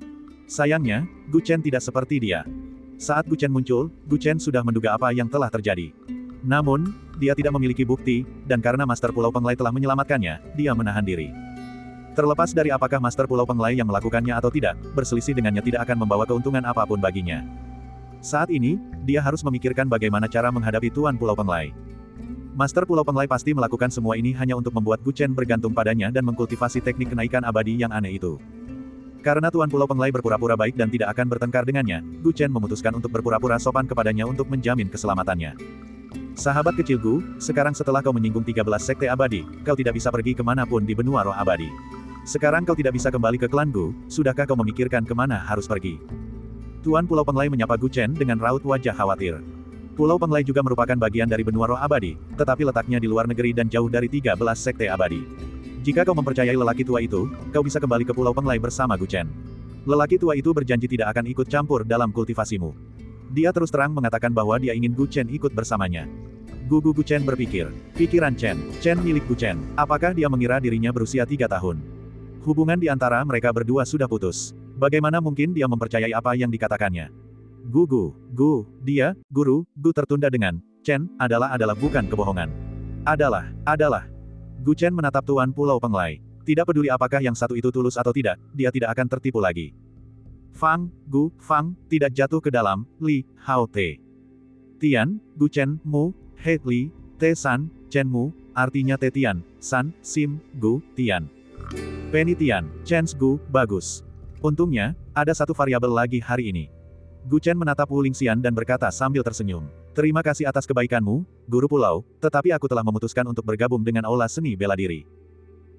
Speaker 1: Sayangnya, Gu Chen tidak seperti dia. Saat Gu Chen muncul, Gu Chen sudah menduga apa yang telah terjadi. Namun, dia tidak memiliki bukti, dan karena Master Pulau Penglai telah menyelamatkannya, dia menahan diri. Terlepas dari apakah Master Pulau Penglai yang melakukannya atau tidak, berselisih dengannya tidak akan membawa keuntungan apapun baginya. Saat ini, dia harus memikirkan bagaimana cara menghadapi Tuan Pulau Penglai. Master Pulau Penglai pasti melakukan semua ini hanya untuk membuat Gu Chen bergantung padanya dan mengkultivasi teknik kenaikan abadi yang aneh itu. Karena Tuan Pulau Penglai berpura-pura baik dan tidak akan bertengkar dengannya, Gu Chen memutuskan untuk berpura-pura sopan kepadanya untuk menjamin keselamatannya. Sahabat kecil Gu, sekarang setelah kau menyinggung 13 sekte abadi, kau tidak bisa pergi kemanapun di benua roh abadi. Sekarang kau tidak bisa kembali ke klan Gu, sudahkah kau memikirkan kemana harus pergi? Tuan Pulau Penglai menyapa Gu Chen dengan raut wajah khawatir. Pulau Penglai juga merupakan bagian dari benua roh abadi, tetapi letaknya di luar negeri dan jauh dari 13 sekte abadi. Jika kau mempercayai lelaki tua itu, kau bisa kembali ke Pulau Penglai bersama Gu Chen. Lelaki tua itu berjanji tidak akan ikut campur dalam kultivasimu. Dia terus terang mengatakan bahwa dia ingin Gu Chen ikut bersamanya. Gu Chen berpikir. Pikiran Chen milik Gu Chen. Apakah dia mengira dirinya berusia 3 tahun? Hubungan di antara mereka berdua sudah putus. Bagaimana mungkin dia mempercayai apa yang dikatakannya? Dia, guru, Gu tertunda dengan, Chen, adalah bukan kebohongan. Adalah. Gu Chen menatap Tuan Pulau Penglai. Tidak peduli apakah yang satu itu tulus atau tidak, dia tidak akan tertipu lagi. Fang, tidak jatuh ke dalam, Li, Hao Te. Tian, Gu Chen, Mu, He Li, Te San, Chen Mu, artinya Te Tian, San, Sim, Gu, Tian. Penny Tian, Chen's Gu, bagus. Untungnya, ada satu variabel lagi hari ini. Gu Chen menatap Wu Lingxian dan berkata sambil tersenyum. Terima kasih atas kebaikanmu, Guru Pulau, tetapi aku telah memutuskan untuk bergabung dengan Aula Seni Bela Diri.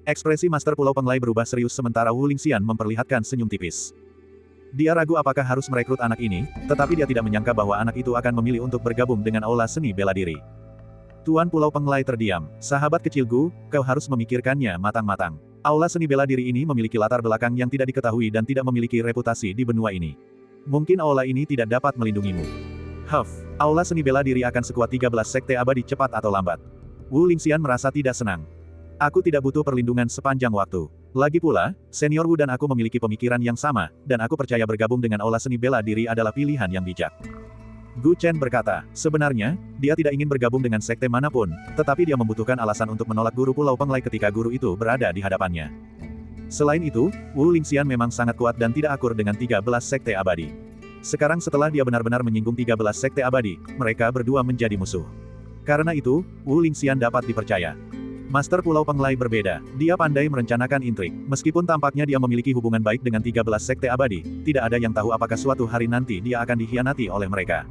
Speaker 1: Ekspresi Master Pulau Penglai berubah serius sementara Wu Lingxian memperlihatkan senyum tipis. Dia ragu apakah harus merekrut anak ini, tetapi dia tidak menyangka bahwa anak itu akan memilih untuk bergabung dengan Aula Seni Bela Diri. Tuan Pulau Penglai terdiam. Sahabat kecil Gu, kau harus memikirkannya matang-matang. Aula Seni Bela Diri ini memiliki latar belakang yang tidak diketahui dan tidak memiliki reputasi di benua ini. Mungkin aula ini tidak dapat melindungimu. Aula Seni Bela Diri akan sekuat 13 sekte abadi cepat atau lambat. Wu Lingxian merasa tidak senang. Aku tidak butuh perlindungan sepanjang waktu. Lagi pula, senior Wu dan aku memiliki pemikiran yang sama, dan aku percaya bergabung dengan Aula Seni Bela Diri adalah pilihan yang bijak. Gu Chen berkata, sebenarnya, dia tidak ingin bergabung dengan sekte manapun, tetapi dia membutuhkan alasan untuk menolak guru Pulau Penglai ketika guru itu berada di hadapannya. Selain itu, Wu Lingxian memang sangat kuat dan tidak akur dengan 13 sekte abadi. Sekarang setelah dia benar-benar menyinggung 13 sekte abadi, mereka berdua menjadi musuh. Karena itu, Wu Lingxian dapat dipercaya. Master Pulau Penglai berbeda, dia pandai merencanakan intrik. Meskipun tampaknya dia memiliki hubungan baik dengan 13 sekte abadi, tidak ada yang tahu apakah suatu hari nanti dia akan dikhianati oleh mereka.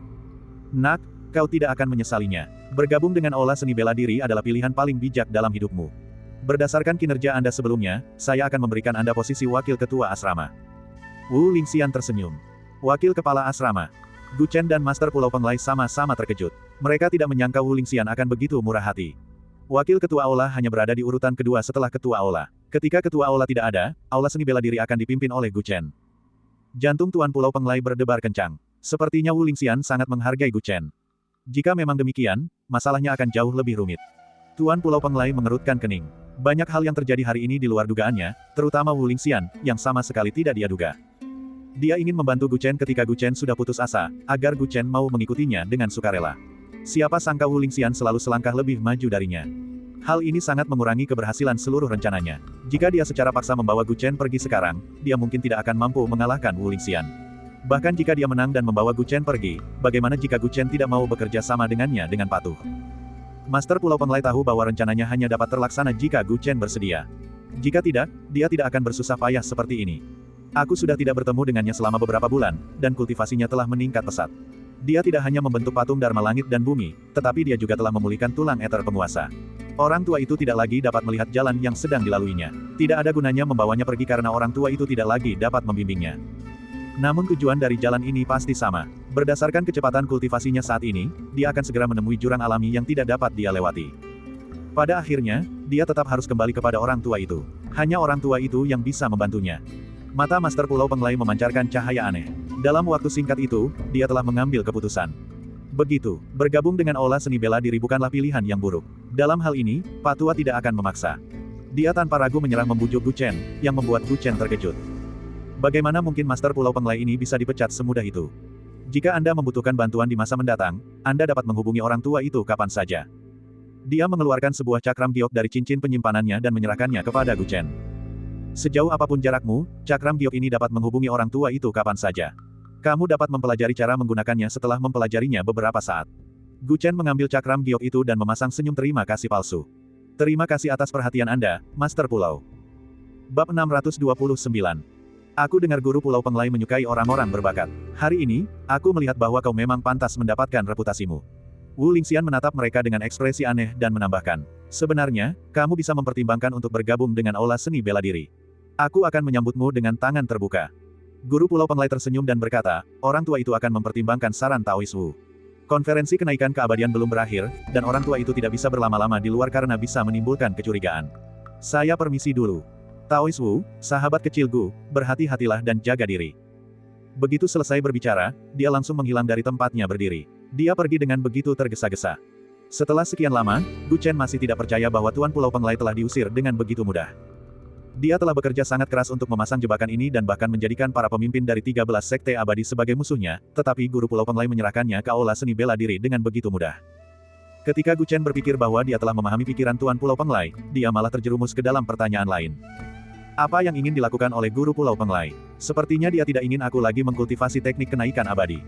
Speaker 1: Nak, kau tidak akan menyesalinya. Bergabung dengan Aula Seni Bela Diri adalah pilihan paling bijak dalam hidupmu. Berdasarkan kinerja Anda sebelumnya, saya akan memberikan Anda posisi wakil ketua asrama. Wu Lingxian tersenyum. Wakil kepala asrama. Gu Chen dan Master Pulau Penglai sama-sama terkejut. Mereka tidak menyangka Wu Lingxian akan begitu murah hati. Wakil ketua aula hanya berada di urutan kedua setelah ketua aula. Ketika ketua aula tidak ada, Aula Seni Bela Diri akan dipimpin oleh Gu Chen. Jantung Tuan Pulau Penglai berdebar kencang. Sepertinya Wu Lingxian sangat menghargai Gu Chen. Jika memang demikian, masalahnya akan jauh lebih rumit. Tuan Pulau Penglai mengerutkan kening. Banyak hal yang terjadi hari ini di luar dugaannya, terutama Wu Lingxian, yang sama sekali tidak dia duga. Dia ingin membantu Gu Chen ketika Gu Chen sudah putus asa, agar Gu Chen mau mengikutinya dengan sukarela. Siapa sangka Wu Lingxian selalu selangkah lebih maju darinya. Hal ini sangat mengurangi keberhasilan seluruh rencananya. Jika dia secara paksa membawa Gu Chen pergi sekarang, dia mungkin tidak akan mampu mengalahkan Wu Lingxian. Bahkan jika dia menang dan membawa Gu Chen pergi, bagaimana jika Gu Chen tidak mau bekerja sama dengannya dengan patuh? Master Pulau Penglai tahu bahwa rencananya hanya dapat terlaksana jika Gu Chen bersedia. Jika tidak, dia tidak akan bersusah payah seperti ini. Aku sudah tidak bertemu dengannya selama beberapa bulan, dan kultivasinya telah meningkat pesat. Dia tidak hanya membentuk patung Dharma Langit dan Bumi, tetapi dia juga telah memulihkan tulang eter penguasa. Orang tua itu tidak lagi dapat melihat jalan yang sedang dilaluinya. Tidak ada gunanya membawanya pergi karena orang tua itu tidak lagi dapat membimbingnya. Namun tujuan dari jalan ini pasti sama. Berdasarkan kecepatan kultivasinya saat ini, dia akan segera menemui jurang alami yang tidak dapat dia lewati. Pada akhirnya, dia tetap harus kembali kepada orang tua itu. Hanya orang tua itu yang bisa membantunya. Mata Master Pulau Penglai memancarkan cahaya aneh. Dalam waktu singkat itu, dia telah mengambil keputusan. Begitu, bergabung dengan Aula Seni Bela Diri bukanlah pilihan yang buruk. Dalam hal ini, Pak Tua tidak akan memaksa. Dia tanpa ragu menyerah membujuk Gu Chen, yang membuat Gu Chen terkejut. Bagaimana mungkin Master Pulau Penglai ini bisa dipecat semudah itu? Jika Anda membutuhkan bantuan di masa mendatang, Anda dapat menghubungi orang tua itu kapan saja. Dia mengeluarkan sebuah cakram giok dari cincin penyimpanannya dan menyerahkannya kepada Gu Chen. Sejauh apapun jarakmu, cakram giok ini dapat menghubungi orang tua itu kapan saja. Kamu dapat mempelajari cara menggunakannya setelah mempelajarinya beberapa saat. Gu Chen mengambil cakram giok itu dan memasang senyum terima kasih palsu. Terima kasih atas perhatian Anda, Master Pulau. Bab 629. Aku dengar guru Pulau Penglai menyukai orang-orang berbakat. Hari ini, aku melihat bahwa kau memang pantas mendapatkan reputasimu. Wu Lingxian menatap mereka dengan ekspresi aneh dan menambahkan, sebenarnya, kamu bisa mempertimbangkan untuk bergabung dengan Aula Seni Bela Diri. Aku akan menyambutmu dengan tangan terbuka. Guru Pulau Penglai tersenyum dan berkata, orang tua itu akan mempertimbangkan saran Taois Wu. Konferensi kenaikan keabadian belum berakhir, dan orang tua itu tidak bisa berlama-lama di luar karena bisa menimbulkan kecurigaan. Saya permisi dulu. Taois Wu, sahabat kecil Gu, berhati-hatilah dan jaga diri. Begitu selesai berbicara, dia langsung menghilang dari tempatnya berdiri. Dia pergi dengan begitu tergesa-gesa. Setelah sekian lama, Gu Chen masih tidak percaya bahwa Tuan Pulau Penglai telah diusir dengan begitu mudah. Dia telah bekerja sangat keras untuk memasang jebakan ini dan bahkan menjadikan para pemimpin dari 13 sekte abadi sebagai musuhnya, tetapi guru Pulau Penglai menyerahkannya ke Aula Seni Bela Diri dengan begitu mudah. Ketika Gu Chen berpikir bahwa dia telah memahami pikiran Tuan Pulau Penglai, dia malah terjerumus ke dalam pertanyaan lain. Apa yang ingin dilakukan oleh guru Pulau Penglai? Sepertinya dia tidak ingin aku lagi mengkultivasi teknik kenaikan abadi.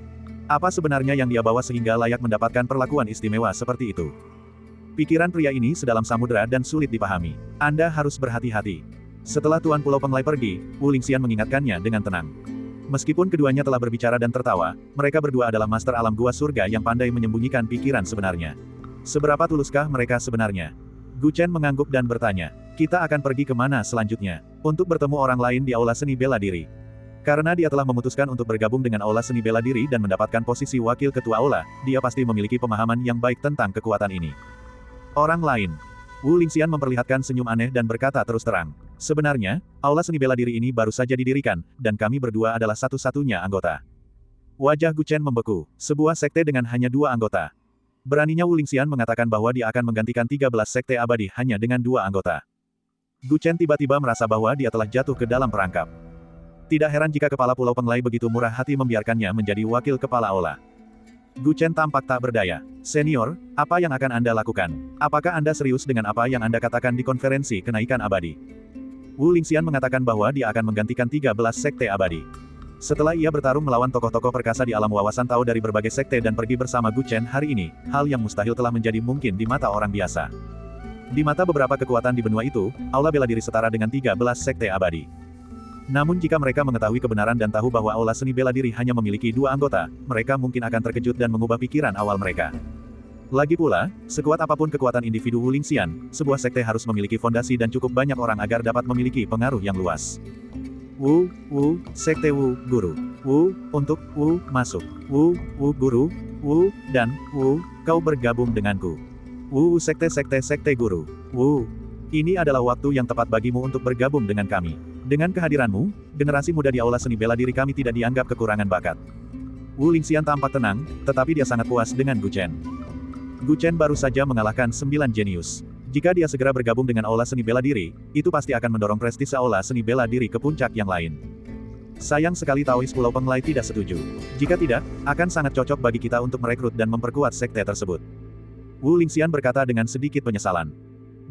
Speaker 1: Apa sebenarnya yang dia bawa sehingga layak mendapatkan perlakuan istimewa seperti itu? Pikiran pria ini sedalam samudera dan sulit dipahami. Anda harus berhati-hati. Setelah Tuan Pulau Penglai pergi, Wu Lingxian mengingatkannya dengan tenang. Meskipun keduanya telah berbicara dan tertawa, mereka berdua adalah master alam gua surga yang pandai menyembunyikan pikiran sebenarnya. Seberapa tuluskah mereka sebenarnya? Gu Chen mengangguk dan bertanya, kita akan pergi kemana selanjutnya? Untuk bertemu orang lain di Aula Seni Bela Diri. Karena dia telah memutuskan untuk bergabung dengan Aula Seni Bela Diri dan mendapatkan posisi wakil ketua Aula, dia pasti memiliki pemahaman yang baik tentang kekuatan ini. Orang lain. Wu Lingxian memperlihatkan senyum aneh dan berkata terus terang. Sebenarnya, Aula Seni Bela Diri ini baru saja didirikan, dan kami berdua adalah satu-satunya anggota. Wajah Gu Chen membeku, sebuah sekte dengan hanya 2 anggota. Beraninya Wu Lingxian mengatakan bahwa dia akan menggantikan 13 sekte abadi hanya dengan 2 anggota. Gu Chen tiba-tiba merasa bahwa dia telah jatuh ke dalam perangkap. Tidak heran jika kepala Pulau Penglai begitu murah hati membiarkannya menjadi wakil kepala aula. Gu Chen tampak tak berdaya. Senior, apa yang akan Anda lakukan? Apakah Anda serius dengan apa yang Anda katakan di konferensi kenaikan abadi? Wu Lingxian mengatakan bahwa dia akan menggantikan 13 sekte abadi. Setelah ia bertarung melawan tokoh-tokoh perkasa di alam wawasan Tao dari berbagai sekte dan pergi bersama Gu Chen hari ini, hal yang mustahil telah menjadi mungkin di mata orang biasa. Di mata beberapa kekuatan di benua itu, aula bela diri setara dengan 13 sekte abadi. Namun jika mereka mengetahui kebenaran dan tahu bahwa aula seni bela diri hanya memiliki 2 anggota, mereka mungkin akan terkejut dan mengubah pikiran awal mereka. Lagi pula, sekuat apapun kekuatan individu Wu Lingxian, sebuah sekte harus memiliki fondasi dan cukup banyak orang agar dapat memiliki pengaruh yang luas. Wu, sekte Wu, guru. Wu, untuk, Wu, masuk. Wu, guru. Wu, dan, Wu, kau bergabung denganku. Wu, sekte guru. Wu, ini adalah waktu yang tepat bagimu untuk bergabung dengan kami. Dengan kehadiranmu, generasi muda di aula seni bela diri kami tidak dianggap kekurangan bakat. Wu Lingxian tampak tenang, tetapi dia sangat puas dengan Gu Chen. Gu Chen baru saja mengalahkan 9 jenius. Jika dia segera bergabung dengan aula seni bela diri, itu pasti akan mendorong prestise aula seni bela diri ke puncak yang lain. Sayang sekali Taois Pulau Penglai tidak setuju. Jika tidak, akan sangat cocok bagi kita untuk merekrut dan memperkuat sekte tersebut. Wu Lingxian berkata dengan sedikit penyesalan.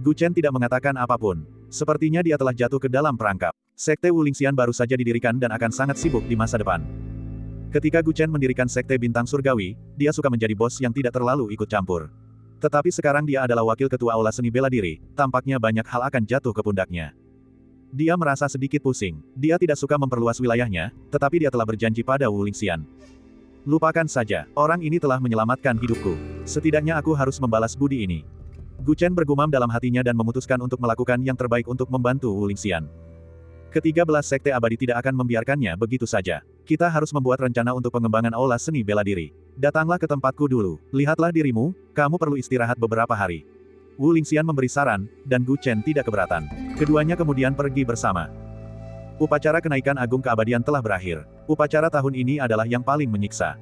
Speaker 1: Gu Chen tidak mengatakan apapun. Sepertinya dia telah jatuh ke dalam perangkap. Sekte Wu Lingxian baru saja didirikan dan akan sangat sibuk di masa depan. Ketika Gu Chen mendirikan sekte bintang surgawi, dia suka menjadi bos yang tidak terlalu ikut campur. Tetapi sekarang dia adalah wakil ketua aula seni bela diri, tampaknya banyak hal akan jatuh ke pundaknya. Dia merasa sedikit pusing. Dia tidak suka memperluas wilayahnya, tetapi dia telah berjanji pada Wu Lingxian. Lupakan saja, orang ini telah menyelamatkan hidupku. Setidaknya aku harus membalas budi ini. Gu Chen bergumam dalam hatinya dan memutuskan untuk melakukan yang terbaik untuk membantu Wu Lingxian. Ke-13 sekte abadi tidak akan membiarkannya begitu saja. Kita harus membuat rencana untuk pengembangan aula seni bela diri. Datanglah ke tempatku dulu. Lihatlah dirimu, kamu perlu istirahat beberapa hari. Wu Lingxian memberi saran, dan Gu Chen tidak keberatan. Keduanya kemudian pergi bersama. Upacara kenaikan agung keabadian telah berakhir. Upacara tahun ini adalah yang paling menyiksa.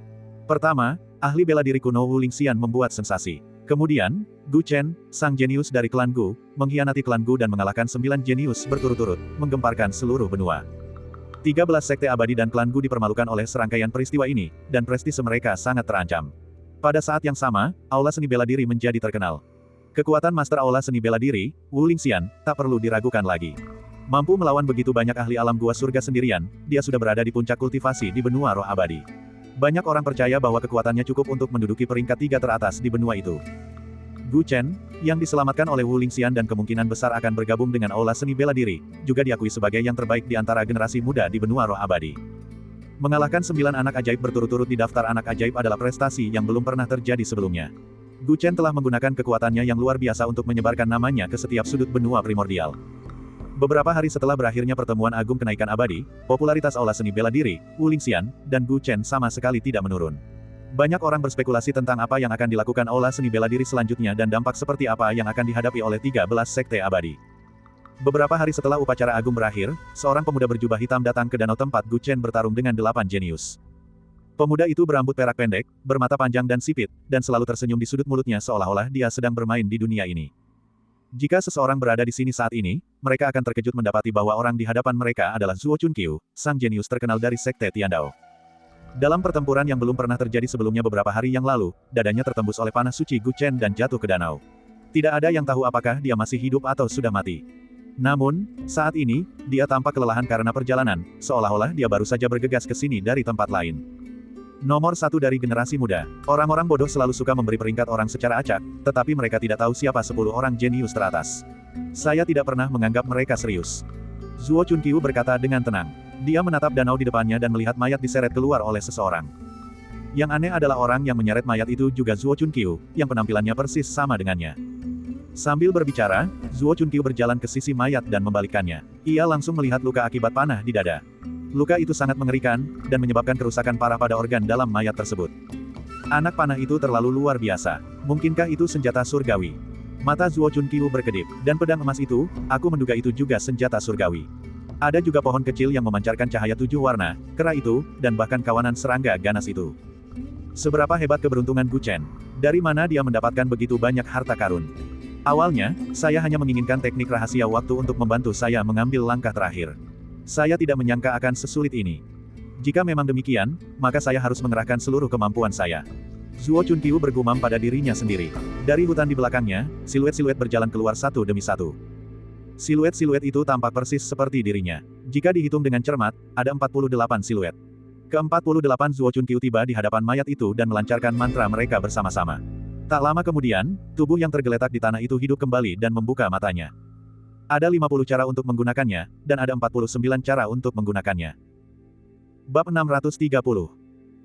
Speaker 1: Pertama, ahli bela diri kuno Wu Lingxian membuat sensasi. Kemudian, Gu Chen, sang jenius dari klan Gu, mengkhianati klan Gu dan mengalahkan 9 jenius berturut-turut, menggemparkan seluruh benua. 13 sekte abadi dan klan Gu dipermalukan oleh serangkaian peristiwa ini, dan prestise mereka sangat terancam. Pada saat yang sama, aula seni bela diri menjadi terkenal. Kekuatan master aula seni bela diri, Wu Lingxian, tak perlu diragukan lagi. Mampu melawan begitu banyak ahli alam gua surga sendirian, dia sudah berada di puncak kultivasi di benua roh abadi. Banyak orang percaya bahwa kekuatannya cukup untuk menduduki peringkat 3 teratas di benua itu. Gu Chen, yang diselamatkan oleh Wu Lingxian dan kemungkinan besar akan bergabung dengan aula seni bela diri, juga diakui sebagai yang terbaik di antara generasi muda di benua roh abadi. Mengalahkan 9 anak ajaib berturut-turut di daftar anak ajaib adalah prestasi yang belum pernah terjadi sebelumnya. Gu Chen telah menggunakan kekuatannya yang luar biasa untuk menyebarkan namanya ke setiap sudut benua primordial. Beberapa hari setelah berakhirnya pertemuan agung kenaikan abadi, popularitas aula seni bela diri, Wu Lingxian, dan Gu Chen sama sekali tidak menurun. Banyak orang berspekulasi tentang apa yang akan dilakukan aula seni bela diri selanjutnya dan dampak seperti apa yang akan dihadapi oleh 13 sekte abadi. Beberapa hari setelah upacara agung berakhir, seorang pemuda berjubah hitam datang ke danau tempat Gu Chen bertarung dengan 8 jenius. Pemuda itu berambut perak pendek, bermata panjang dan sipit, dan selalu tersenyum di sudut mulutnya seolah-olah dia sedang bermain di dunia ini. Jika seseorang berada di sini saat ini, mereka akan terkejut mendapati bahwa orang di hadapan mereka adalah Zuo Chunqiu, sang jenius terkenal dari sekte Tiandao. Dalam pertempuran yang belum pernah terjadi sebelumnya beberapa hari yang lalu, dadanya tertembus oleh panah suci Gu Chen dan jatuh ke danau. Tidak ada yang tahu apakah dia masih hidup atau sudah mati. Namun, saat ini, dia tampak kelelahan karena perjalanan, seolah-olah dia baru saja bergegas ke sini dari tempat lain. Nomor 1 dari generasi muda. Orang-orang bodoh selalu suka memberi peringkat orang secara acak, tetapi mereka tidak tahu siapa 10 orang jenius teratas. Saya tidak pernah menganggap mereka serius. Zuo Chunqiu berkata dengan tenang. Dia menatap danau di depannya dan melihat mayat diseret keluar oleh seseorang. Yang aneh adalah orang yang menyeret mayat itu juga Zuo Chunqiu, yang penampilannya persis sama dengannya. Sambil berbicara, Zuo Chunqiu berjalan ke sisi mayat dan membalikkannya. Ia langsung melihat luka akibat panah di dada. Luka itu sangat mengerikan, dan menyebabkan kerusakan parah pada organ dalam mayat tersebut. Anak panah itu terlalu luar biasa. Mungkinkah itu senjata surgawi? Mata Zuo Chunqiu berkedip, dan pedang emas itu, aku menduga itu juga senjata surgawi. Ada juga pohon kecil yang memancarkan cahaya 7 warna, kera itu, dan bahkan kawanan serangga ganas itu. Seberapa hebat keberuntungan Gu Chen? Dari mana dia mendapatkan begitu banyak harta karun? Awalnya, saya hanya menginginkan teknik rahasia waktu untuk membantu saya mengambil langkah terakhir. Saya tidak menyangka akan sesulit ini. Jika memang demikian, maka saya harus mengerahkan seluruh kemampuan saya. Zuo Chunqiu bergumam pada dirinya sendiri. Dari hutan di belakangnya, siluet-siluet berjalan keluar satu demi satu. Siluet-siluet itu tampak persis seperti dirinya. Jika dihitung dengan cermat, ada 48 siluet. Ke-48 Zuo Chunqiu tiba di hadapan mayat itu dan melancarkan mantra mereka bersama-sama. Tak lama kemudian, tubuh yang tergeletak di tanah itu hidup kembali dan membuka matanya. Ada 50 cara untuk menggunakannya, dan ada 49 cara untuk menggunakannya. Bab 630.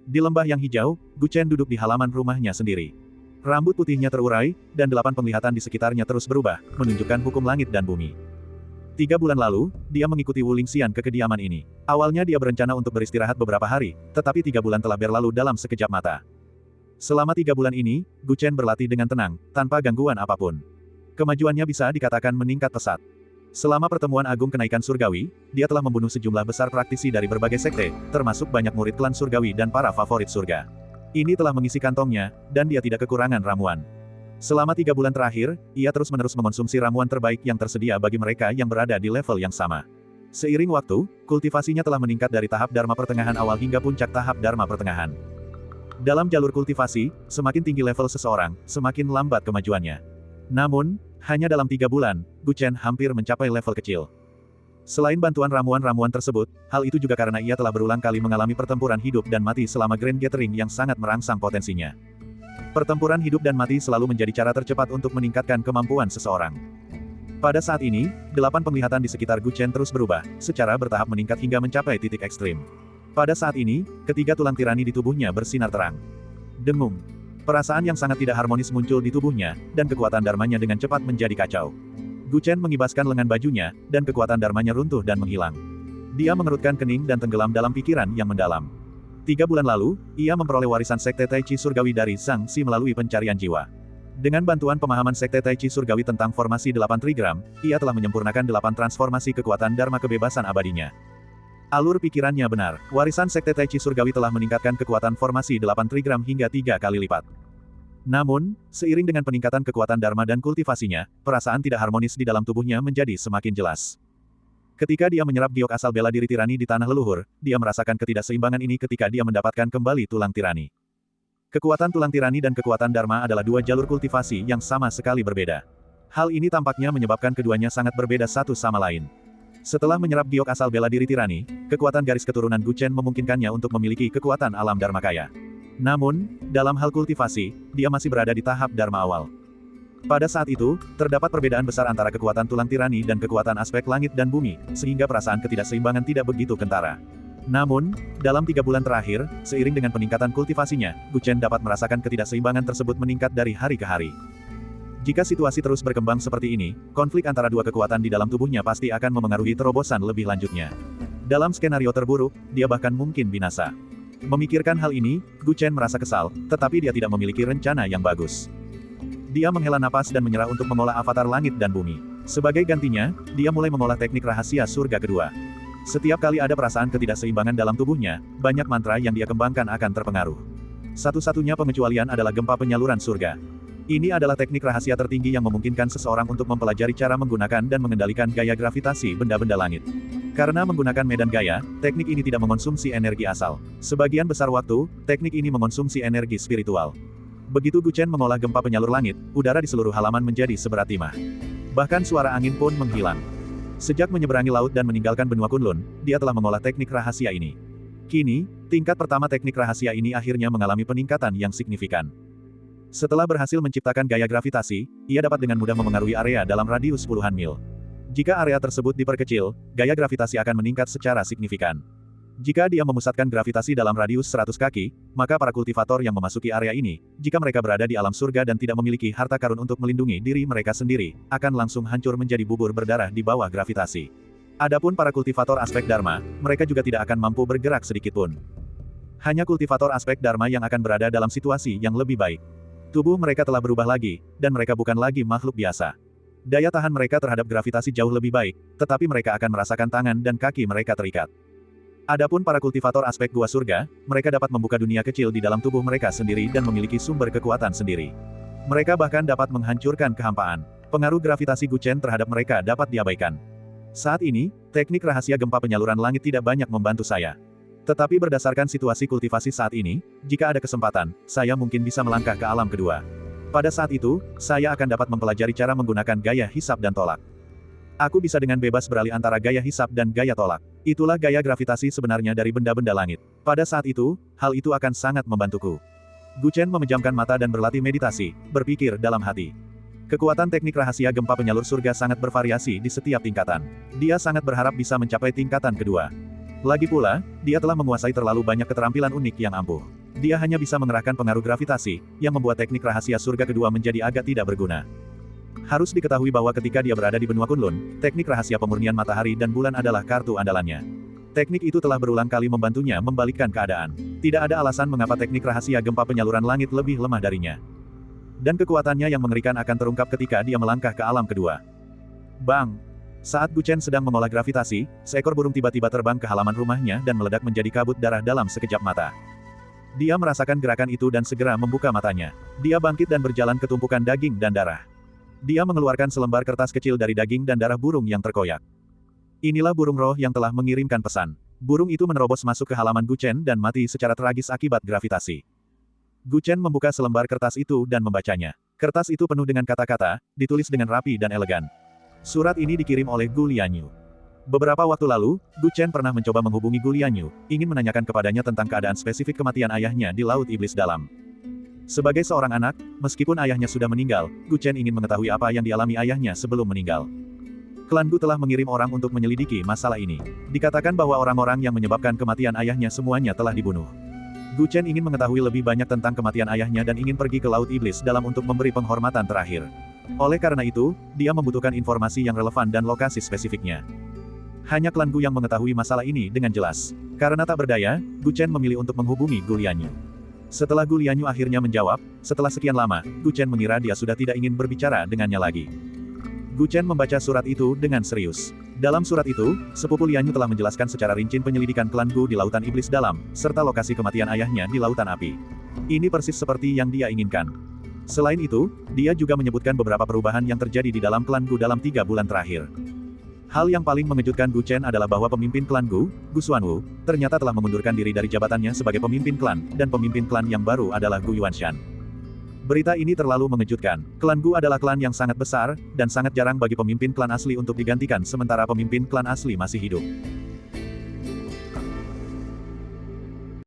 Speaker 1: Di lembah yang hijau, Gu Chen duduk di halaman rumahnya sendiri. Rambut putihnya terurai, dan 8 penglihatan di sekitarnya terus berubah, menunjukkan hukum langit dan bumi. 3 bulan lalu, dia mengikuti Wu Lingxian ke kediaman ini. Awalnya dia berencana untuk beristirahat beberapa hari, tetapi 3 bulan telah berlalu dalam sekejap mata. Selama 3 bulan ini, Gu Chen berlatih dengan tenang, tanpa gangguan apapun. Kemajuannya bisa dikatakan meningkat pesat. Selama pertemuan agung kenaikan surgawi, dia telah membunuh sejumlah besar praktisi dari berbagai sekte, termasuk banyak murid klan surgawi dan para favorit surga. Ini telah mengisi kantongnya, dan dia tidak kekurangan ramuan. Selama 3 bulan terakhir, ia terus-menerus mengonsumsi ramuan terbaik yang tersedia bagi mereka yang berada di level yang sama. Seiring waktu, kultivasinya telah meningkat dari tahap Dharma pertengahan awal hingga puncak tahap Dharma pertengahan. Dalam jalur kultivasi, semakin tinggi level seseorang, semakin lambat kemajuannya. Namun, hanya dalam 3 bulan, Gu Chen hampir mencapai level kecil. Selain bantuan ramuan-ramuan tersebut, hal itu juga karena ia telah berulang kali mengalami pertempuran hidup dan mati selama Grand Gathering yang sangat merangsang potensinya. Pertempuran hidup dan mati selalu menjadi cara tercepat untuk meningkatkan kemampuan seseorang. Pada saat ini, 8 penglihatan di sekitar Gu Chen terus berubah, secara bertahap meningkat hingga mencapai titik ekstrim. Pada saat ini, ketiga tulang tirani di tubuhnya bersinar terang. Dengung. Perasaan yang sangat tidak harmonis muncul di tubuhnya, dan kekuatan dharmanya dengan cepat menjadi kacau. Gu Chen mengibaskan lengan bajunya, dan kekuatan dharmanya runtuh dan menghilang. Dia mengerutkan kening dan tenggelam dalam pikiran yang mendalam. 3 bulan lalu, ia memperoleh warisan Sekte Tai Chi Surgawi dari Zhang Xi melalui pencarian jiwa. Dengan bantuan pemahaman Sekte Tai Chi Surgawi tentang formasi 8 trigram, ia telah menyempurnakan 8 transformasi kekuatan dharma kebebasan abadinya. Alur pikirannya benar, warisan Sekte Tai Chi Surgawi telah meningkatkan kekuatan formasi 8 trigram hingga 3 kali lipat. Namun, seiring dengan peningkatan kekuatan dharma dan kultivasinya, perasaan tidak harmonis di dalam tubuhnya menjadi semakin jelas. Ketika dia menyerap giok asal bela diri tirani di tanah leluhur, dia merasakan ketidakseimbangan ini ketika dia mendapatkan kembali tulang tirani. Kekuatan tulang tirani dan kekuatan dharma adalah 2 jalur kultivasi yang sama sekali berbeda. Hal ini tampaknya menyebabkan keduanya sangat berbeda satu sama lain. Setelah menyerap giok asal bela diri tirani, kekuatan garis keturunan Gu Chen memungkinkannya untuk memiliki kekuatan alam dharmakaya. Namun, dalam hal kultivasi, dia masih berada di tahap dharma awal. Pada saat itu, terdapat perbedaan besar antara kekuatan tulang tirani dan kekuatan aspek langit dan bumi, sehingga perasaan ketidakseimbangan tidak begitu kentara. Namun, dalam 3 bulan terakhir, seiring dengan peningkatan kultivasinya, Gu Chen dapat merasakan ketidakseimbangan tersebut meningkat dari hari ke hari. Jika situasi terus berkembang seperti ini, konflik antara 2 kekuatan di dalam tubuhnya pasti akan memengaruhi terobosan lebih lanjutnya. Dalam skenario terburuk, dia bahkan mungkin binasa. Memikirkan hal ini, Gu Chen merasa kesal, tetapi dia tidak memiliki rencana yang bagus. Dia menghela napas dan menyerah untuk mengolah avatar langit dan bumi. Sebagai gantinya, dia mulai mengolah teknik rahasia surga kedua. Setiap kali ada perasaan ketidakseimbangan dalam tubuhnya, banyak mantra yang dia kembangkan akan terpengaruh. Satu-satunya pengecualian adalah gempa penyaluran surga. Ini adalah teknik rahasia tertinggi yang memungkinkan seseorang untuk mempelajari cara menggunakan dan mengendalikan gaya gravitasi benda-benda langit. Karena menggunakan medan gaya, teknik ini tidak mengonsumsi energi asal. Sebagian besar waktu, teknik ini mengonsumsi energi spiritual. Begitu Gu Chen mengolah gempa penyalur langit, udara di seluruh halaman menjadi seberat timah. Bahkan suara angin pun menghilang. Sejak menyeberangi laut dan meninggalkan benua Kunlun, dia telah mengolah teknik rahasia ini. Kini, tingkat pertama teknik rahasia ini akhirnya mengalami peningkatan yang signifikan. Setelah berhasil menciptakan gaya gravitasi, ia dapat dengan mudah memengaruhi area dalam radius puluhan mil. Jika area tersebut diperkecil, gaya gravitasi akan meningkat secara signifikan. Jika dia memusatkan gravitasi dalam radius 100 kaki, maka para kultivator yang memasuki area ini, jika mereka berada di alam surga dan tidak memiliki harta karun untuk melindungi diri mereka sendiri, akan langsung hancur menjadi bubur berdarah di bawah gravitasi. Adapun para kultivator aspek Dharma, mereka juga tidak akan mampu bergerak sedikitpun. Hanya kultivator aspek Dharma yang akan berada dalam situasi yang lebih baik. Tubuh mereka telah berubah lagi, dan mereka bukan lagi makhluk biasa. Daya tahan mereka terhadap gravitasi jauh lebih baik, tetapi mereka akan merasakan tangan dan kaki mereka terikat. Adapun para kultivator aspek gua surga, mereka dapat membuka dunia kecil di dalam tubuh mereka sendiri dan memiliki sumber kekuatan sendiri. Mereka bahkan dapat menghancurkan kehampaan. Pengaruh gravitasi Gu Chen terhadap mereka dapat diabaikan. Saat ini, teknik rahasia gempa penyaluran langit tidak banyak membantu saya. Tetapi berdasarkan situasi kultivasi saat ini, jika ada kesempatan, saya mungkin bisa melangkah ke alam kedua. Pada saat itu, saya akan dapat mempelajari cara menggunakan gaya hisap dan tolak. Aku bisa dengan bebas beralih antara gaya hisap dan gaya tolak. Itulah gaya gravitasi sebenarnya dari benda-benda langit. Pada saat itu, hal itu akan sangat membantuku. Gu Chen memejamkan mata dan berlatih meditasi, berpikir dalam hati. Kekuatan teknik rahasia gempa penyalur surga sangat bervariasi di setiap tingkatan. Dia sangat berharap bisa mencapai tingkatan kedua. Lagi pula, dia telah menguasai terlalu banyak keterampilan unik yang ampuh. Dia hanya bisa mengerahkan pengaruh gravitasi, yang membuat teknik rahasia surga kedua menjadi agak tidak berguna. Harus diketahui bahwa ketika dia berada di benua Kunlun, teknik rahasia pemurnian matahari dan bulan adalah kartu andalannya. Teknik itu telah berulang kali membantunya membalikkan keadaan. Tidak ada alasan mengapa teknik rahasia gempa penyaluran langit lebih lemah darinya. Dan kekuatannya yang mengerikan akan terungkap ketika dia melangkah ke alam kedua. Bang! Saat Gu Chen sedang mengolah gravitasi, seekor burung tiba-tiba terbang ke halaman rumahnya dan meledak menjadi kabut darah dalam sekejap mata. Dia merasakan gerakan itu dan segera membuka matanya. Dia bangkit dan berjalan ke tumpukan daging dan darah. Dia mengeluarkan selembar kertas kecil dari daging dan darah burung yang terkoyak. Inilah burung roh yang telah mengirimkan pesan. Burung itu menerobos masuk ke halaman Gu Chen dan mati secara tragis akibat gravitasi. Gu Chen membuka selembar kertas itu dan membacanya. Kertas itu penuh dengan kata-kata, ditulis dengan rapi dan elegan. Surat ini dikirim oleh Gu Lianyu. Beberapa waktu lalu, Gu Chen pernah mencoba menghubungi Gu Lianyu, ingin menanyakan kepadanya tentang keadaan spesifik kematian ayahnya di Laut Iblis Dalam. Sebagai seorang anak, meskipun ayahnya sudah meninggal, Gu Chen ingin mengetahui apa yang dialami ayahnya sebelum meninggal. Klan Gu telah mengirim orang untuk menyelidiki masalah ini. Dikatakan bahwa orang-orang yang menyebabkan kematian ayahnya semuanya telah dibunuh. Gu Chen ingin mengetahui lebih banyak tentang kematian ayahnya dan ingin pergi ke Laut Iblis Dalam untuk memberi penghormatan terakhir. Oleh karena itu, dia membutuhkan informasi yang relevan dan lokasi spesifiknya. Hanya klan Gu yang mengetahui masalah ini dengan jelas. Karena tak berdaya, Gu Chen memilih untuk menghubungi Gu Lianyu. Setelah Gu Lianyu akhirnya menjawab, setelah sekian lama, Gu Chen mengira dia sudah tidak ingin berbicara dengannya lagi. Gu Chen membaca surat itu dengan serius. Dalam surat itu, sepupu Lianyu telah menjelaskan secara rinci penyelidikan klan Gu di Lautan Iblis Dalam, serta lokasi kematian ayahnya di Lautan Api. Ini persis seperti yang dia inginkan. Selain itu, dia juga menyebutkan beberapa perubahan yang terjadi di dalam klan Gu dalam 3 bulan terakhir. Hal yang paling mengejutkan Gu Chen adalah bahwa pemimpin klan Gu, Gu Xuanwu, ternyata telah mengundurkan diri dari jabatannya sebagai pemimpin klan, dan pemimpin klan yang baru adalah Gu Yuanshan. Berita ini terlalu mengejutkan. Klan Gu adalah klan yang sangat besar, dan sangat jarang bagi pemimpin klan asli untuk digantikan sementara pemimpin klan asli masih hidup.